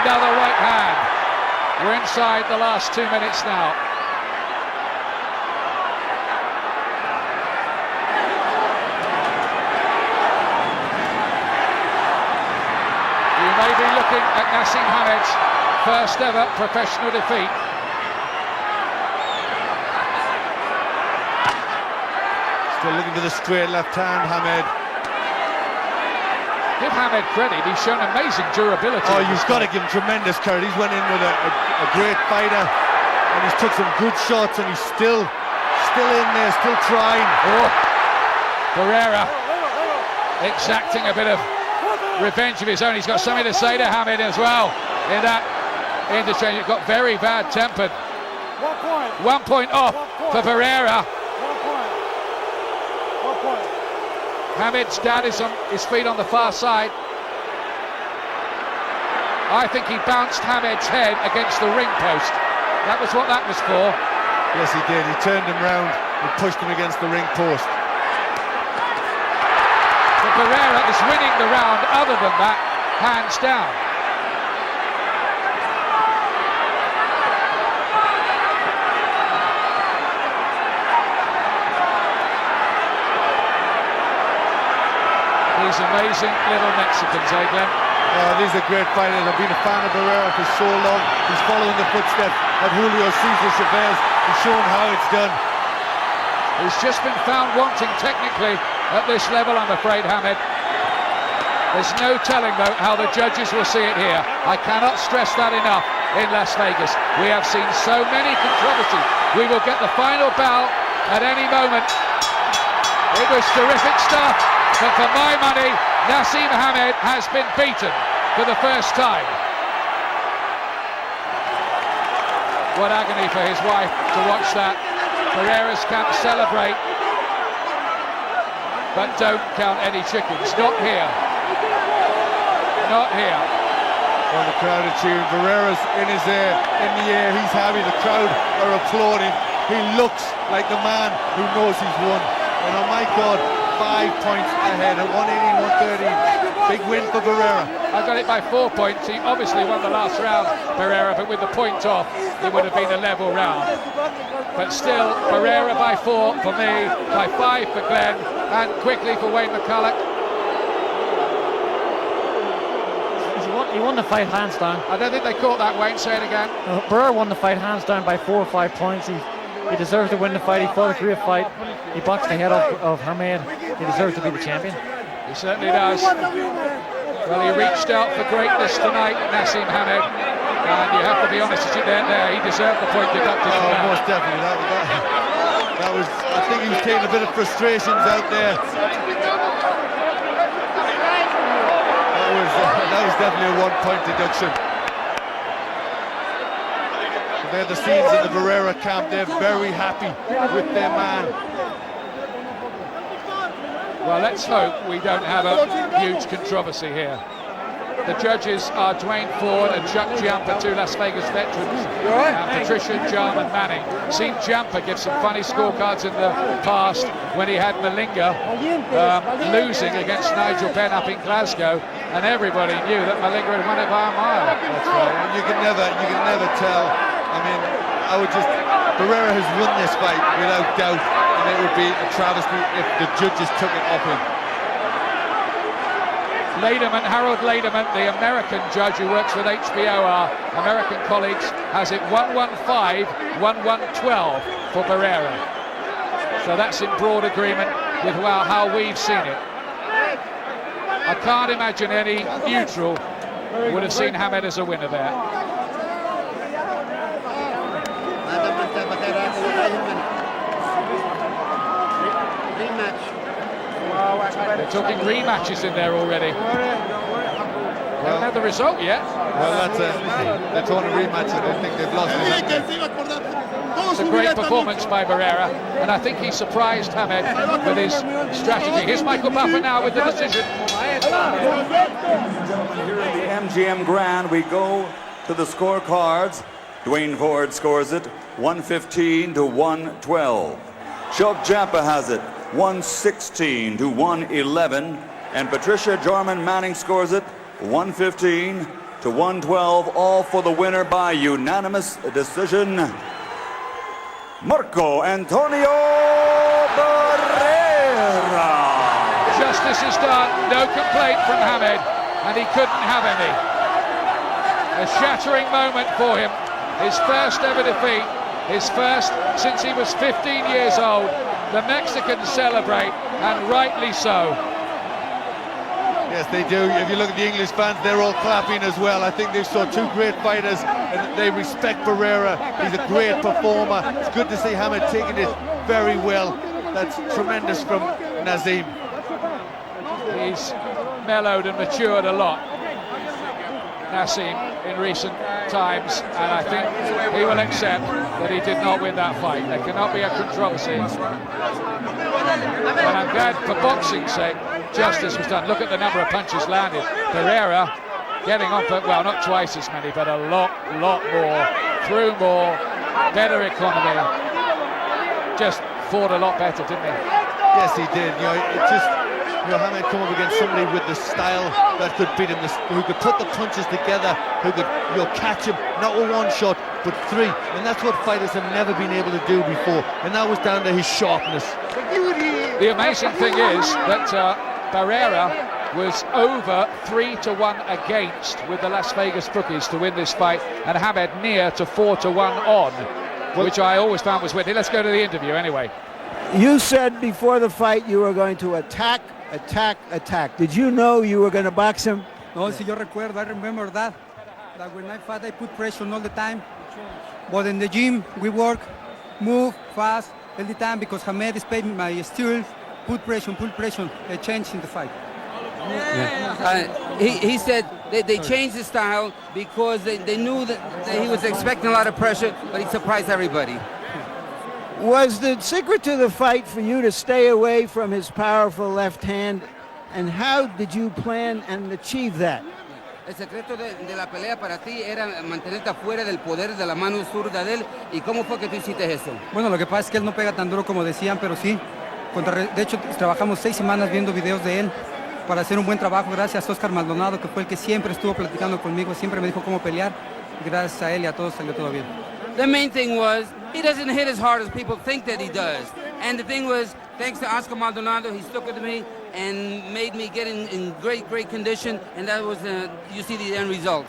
Another right hand. We're inside the last 2 minutes now. You may be looking at Naseem Hamed's first ever professional defeat. Still looking for the straight left hand, Hamed. Give Hamed credit, he's shown amazing durability. Oh, you've got to give him tremendous credit. He's went in with a great fighter, and he's took some good shots, and he's still in there, still trying. Oh, Barrera exacting a bit of revenge of his own. He's got something to say to Hamed as well in that interchange. He's got very bad tempered. 1 point off for Barrera. Hamed's dad is on his feet on the far side. I think he bounced Hamed's head against the ring post. That was what that was for. Yes, he did. He turned him round and pushed him against the ring post. But Barrera is winning the round, other than that, hands down. These amazing little Mexicans, eh, Glenn? Oh, these are great fighters. I've been a fan of Barrera for so long. He's following the footsteps of Julio Cesar Chavez. He's shown how it's done. He's just been found wanting technically at this level, I'm afraid, Hamed. There's no telling, though, how the judges will see it here. I cannot stress that enough in Las Vegas. We have seen so many controversies. We will get the final bell at any moment. It was terrific stuff, but for my money, Naseem Hamed has been beaten for the first time. What agony for his wife to watch that. Barrera's can't celebrate, but don't count any chickens. Not here. Not here. Well, the crowd are cheering. Barrera's in the air. He's happy. The crowd are applauding. He looks like the man who knows he's won. And oh my God, 5 points ahead at 180-130. Big win for Barrera. I got it by 4 points. He obviously won the last round, Barrera, but with the point off, it would have been a level round. But still, Barrera by 4 for me, by 5 for Glenn, and quickly for Wayne McCulloch. He won the fight hands down. I don't think they caught that, Wayne. Say it again. Barrera won the fight hands down by 4 or 5 points. He deserved to win the fight. He fought a great fight. He boxed the head of Hamed. He deserves to be the champion. He certainly does. Well, he reached out for greatness tonight, Naseem Hamed, and you have to be honest with you there. He deserved the point deducted. Oh, most definitely. That was. I think he was taking a bit of frustrations out there. is definitely a 1-point deduction. So they're the scenes in the Barrera camp. They're very happy with their man. Well, let's hope we don't have a huge controversy here. The judges are Dwayne Ford and Chuck Giampa, two Las Vegas veterans, and Patricia Jarman Manning. Seen Giampa give some funny scorecards in the past when he had Malinga losing against Nigel Penn up in Glasgow, and everybody knew that Malinga had won it by a mile. That's right. You can never tell. I mean, Barrera has won this fight without doubt, and it would be a travesty if the judges took it off him. Harold Lederman, the American judge who works with HBO, our American colleagues, has it 1-1-5, 1-1-12 for Barrera. So that's in broad agreement with how we've seen it. I can't imagine any neutral would have seen Hamed as a winner there. They're talking rematches in there already. We don't know the result yet. Well, they're talking rematches. They think they've lost. It's a great performance by Barrera, and I think he surprised Hamed with his strategy. Here's Michael Buffer now with the decision. Here in the MGM Grand, we go to the scorecards. Dwayne Ford scores it 115-112. Chuck Giampa has it 116-111, and Patricia Jarman Manning scores it 115-112, all for the winner by unanimous decision, Marco Antonio Barrera. Justice is done, no complaint from Hamed, and he couldn't have any. A shattering moment for him, his first ever defeat, his first since he was 15 years old. The Mexicans celebrate, and rightly so. Yes, they do. If you look at the English fans, they're all clapping as well. I think they saw two great fighters, and they respect Barrera. He's a great performer. It's good to see Hamed taking it very well. That's tremendous from Naseem. He's mellowed and matured a lot, Naseem, in recent times, and I think he will accept that he did not win that fight. There cannot be a controversy. And I'm glad, for boxing's sake, justice was done. Look at the number of punches landed. Barrera getting on for, well, not twice as many, but a lot more, threw more, better economy. Just fought a lot better, didn't he? Yes, he did. Hamed come up against somebody with the style that could beat him, who could put the punches together, who could catch him, not with one shot, but three. And that's what fighters have never been able to do before. And that was down to his sharpness. The amazing thing is that Barrera was over 3-1 against with the Las Vegas bookies to win this fight, and Hamed near to 4-1 on, which I always found was winning. Let's go to the interview anyway. You said before the fight you were going to attack. Did you know you were going to box him? No, si yo recuerdo, I remember that when I fight, I put pressure all the time. But in the gym, we work, move fast all the time, because Hamed is paying my steel, put pressure, a change in the fight. He said they changed the style because they knew that he was expecting a lot of pressure, but he surprised everybody. Was the secret to the fight for you to stay away from his powerful left hand, and how did you plan and achieve that? El secreto de la pelea para ti era mantenerte afuera del poder de la mano zurda de él, y cómo fue que tú hiciste eso. Bueno, lo que pasa es que él no pega tan duro como decían, pero sí. De hecho, trabajamos 6 semanas viendo videos de él para hacer un buen trabajo. Gracias a Oscar Maldonado, que fue el que siempre estuvo platicando conmigo, siempre me dijo cómo pelear. Gracias a él y a todos salió todo bien. The main thing was, he doesn't hit as hard as people think that he does. And the thing was, thanks to Oscar Maldonado, he stuck with me and made me get in great condition. And that was, you see the end result.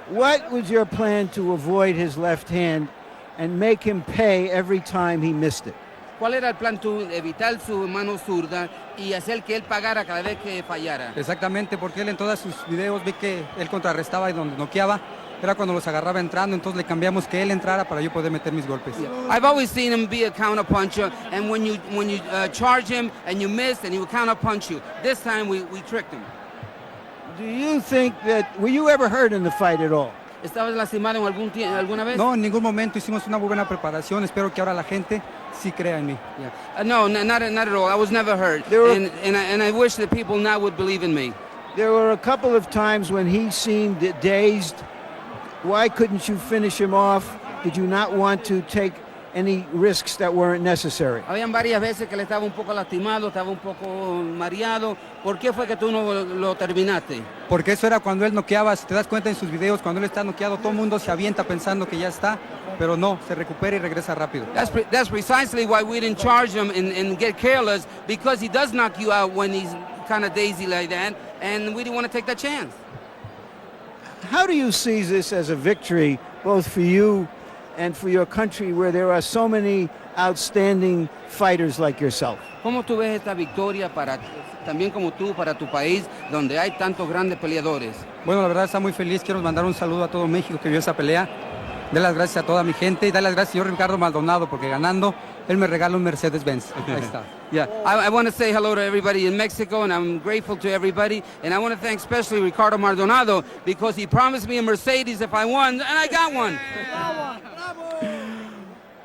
What was your plan to avoid his left hand and make him pay every time he missed it? ¿Cuál era el plan tú? Evitar su mano zurda y hacer que él pagara cada vez que fallara. Exactamente, porque él en todos sus videos vi que él contrarrestaba y donde noqueaba era cuando los agarraba entrando, entonces le cambiamos que él entrara para yo poder meter mis golpes. I've always seen him be a counter puncher, and when you charge him and you miss, and he will counter punch you. This time we tricked him. Do you think that, were you ever hurt in the fight at all? ¿Estabas lastimado en alguna vez? No, en ningún momento. Hicimos una muy buena preparación. Espero que ahora la gente sí crea en mí. Yeah. No, not at all. I was never hurt. And I wish that people now would believe in me. There were a couple of times when he seemed dazed. Why couldn't you finish him off? Did you not want to take any risks that weren't necessary? Habían varias veces que le estaba un poco lastimado, estaba un poco mareado. ¿Por qué fue que tú no lo terminaste? Porque eso era cuando él noqueaba. Si te das cuenta en sus videos, cuando él está noqueado, todo el mundo se avienta pensando que ya está, pero no, se recupera y regresa rápido. That's precisely why we didn't charge him and get careless, because he does knock you out when he's kind of daisy like that, and we didn't want to take that chance. How do you see this as a victory, both for you and for your country, where there are so many outstanding fighters like yourself? ¿Cómo tú ves esta victoria también como tú, para tu país, donde hay tantos grandes peleadores? Bueno, la verdad está muy feliz. Quiero mandar un saludo a todo México que vio esa pelea. Dar las gracias a toda mi gente y dar las gracias al señor Ricardo Maldonado, porque ganando, él me regala un Mercedes-Benz. Ahí está. Yeah, I want to say hello to everybody in Mexico, and I'm grateful to everybody. And I want to thank especially Ricardo Maldonado, because he promised me a Mercedes if I won, and I got one.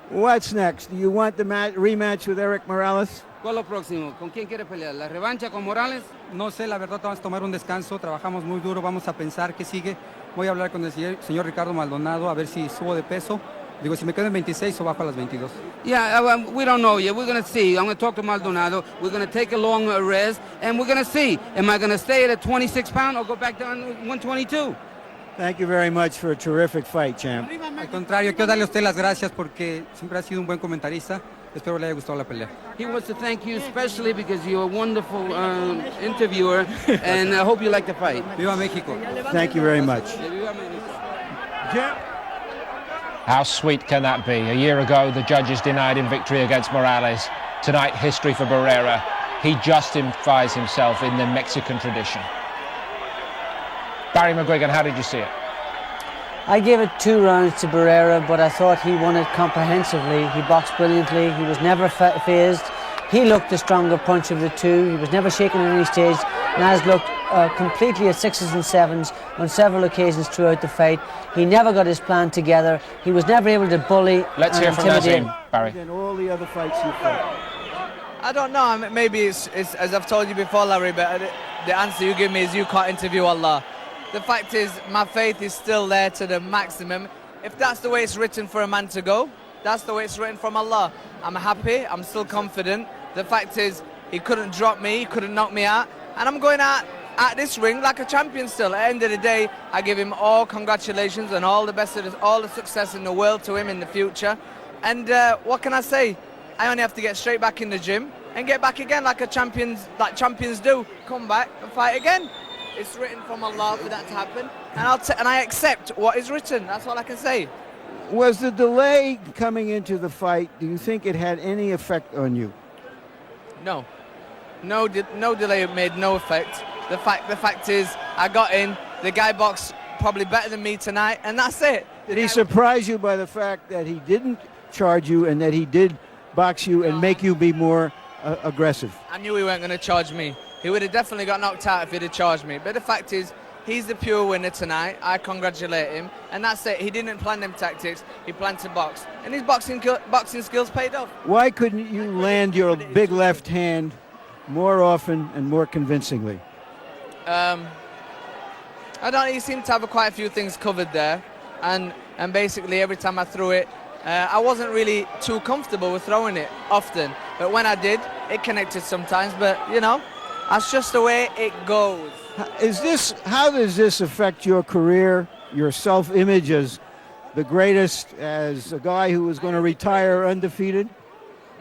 What's next? Do you want the rematch with Eric Morales? ¿Cuál es lo próximo? ¿Con quién quiere pelear? ¿La revancha con Morales? No sé, la verdad, vamos a tomar un descanso. Trabajamos muy duro, vamos a pensar qué sigue. Voy a hablar con el señor Ricardo Maldonado a ver si subo de peso. Digo, si me quedo en 26 o bajo a las 22. Yeah, we don't know yet. We're going to see. I'm going to talk to Maldonado. We're going to take a long rest, and we're going to see. Am I going to stay at a 26-pound or go back down to 122? Thank you very much for a terrific fight, champ. Al contrario, quiero darle a usted las gracias porque siempre ha sido un buen comentarista. Espero le haya gustado la pelea. He wants to thank you especially because you're a wonderful interviewer, and I hope you like the fight. Viva México. Thank you very much. How sweet can that be? A year ago, the judges denied him victory against Morales. Tonight, history for Barrera. He justifies himself in the Mexican tradition. Barry McGuigan, how did you see it? I gave it 2 rounds to Barrera, but I thought he won it comprehensively. He boxed brilliantly. He was never phased. He looked the stronger punch of the two. He was never shaken at any stage. Naz looked completely at 6s and 7s on several occasions throughout the fight. He never got his plan together. He was never able to bully. Let's hear from Naseem, Barry. In all the other fights you fought. I don't know. I mean, maybe it's as I've told you before, Larry, but the answer you give me is you can't interview Allah. The fact is, my faith is still there to the maximum. If that's the way it's written for a man to go, that's the way it's written from Allah. I'm happy, I'm still confident. The fact is, he couldn't drop me, he couldn't knock me out, and I'm going out at this ring like a champion still. At the end of the day, I give him all congratulations and all the best of all the success in the world to him in the future. And what can I say? I only have to get straight back in the gym and get back again like champions do. Come back and fight again. It's written from Allah for that to happen, and I accept what is written. That's all I can say. Was the delay coming into the fight, do you think it had any effect on you? No. No delay made no effect. The fact is, I got in. The guy boxed probably better than me tonight, and that's it. Did he surprise you by the fact that he didn't charge you and that he did box you and make you be more aggressive? I knew he weren't going to charge me. He would have definitely got knocked out if he'd have charged me. But the fact is, he's the pure winner tonight. I congratulate him. And that's it. He didn't plan them tactics. He planned to box. And his boxing skills paid off. Why couldn't you land your big left hand more often and more convincingly? I don't know. He seemed to have quite a few things covered there. And basically, every time I threw it, I wasn't really too comfortable with throwing it often. But when I did, it connected sometimes. But, you know, that's just the way it goes. How does this affect your career, your self-image as the greatest, as a guy who was going to retire undefeated?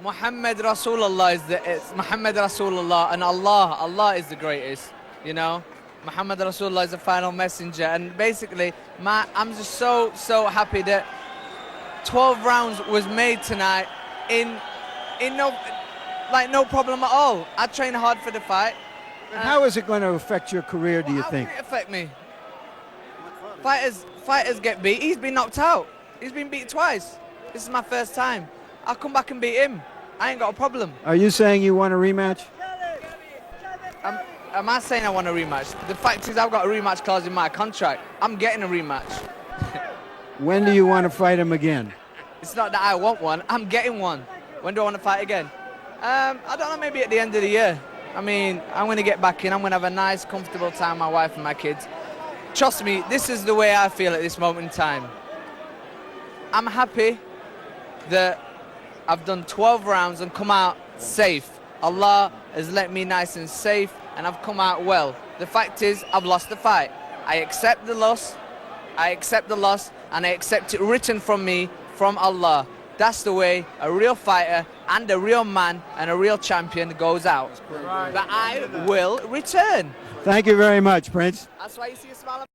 Muhammad Rasulullah is Muhammad Rasulullah, and Allah is the greatest, you know. Muhammad Rasulullah is the final messenger, and basically, I'm just so happy that 12 rounds was made tonight in no problem at all. I trained hard for the fight. How is it going to affect your career, do you think? How can it affect me? Fighters get beat. He's been knocked out. He's been beat twice. This is my first time. I'll come back and beat him. I ain't got a problem. Are you saying you want a rematch? am I saying I want a rematch? The fact is I've got a rematch clause in my contract. I'm getting a rematch. When do you want to fight him again? It's not that I want one, I'm getting one. When do I want to fight again? I don't know, maybe at the end of the year. I mean, I'm going to get back in. I'm going to have a nice, comfortable time with my wife and my kids. Trust me, this is the way I feel at this moment in time. I'm happy that I've done 12 rounds and come out safe. Allah has let me nice and safe, and I've come out well. The fact is, I've lost the fight. I accept the loss. I accept the loss, and I accept it written from me, from Allah. That's the way a real fighter and a real man and a real champion goes out. But I will return. Thank you very much, Prince. That's why you see a smile on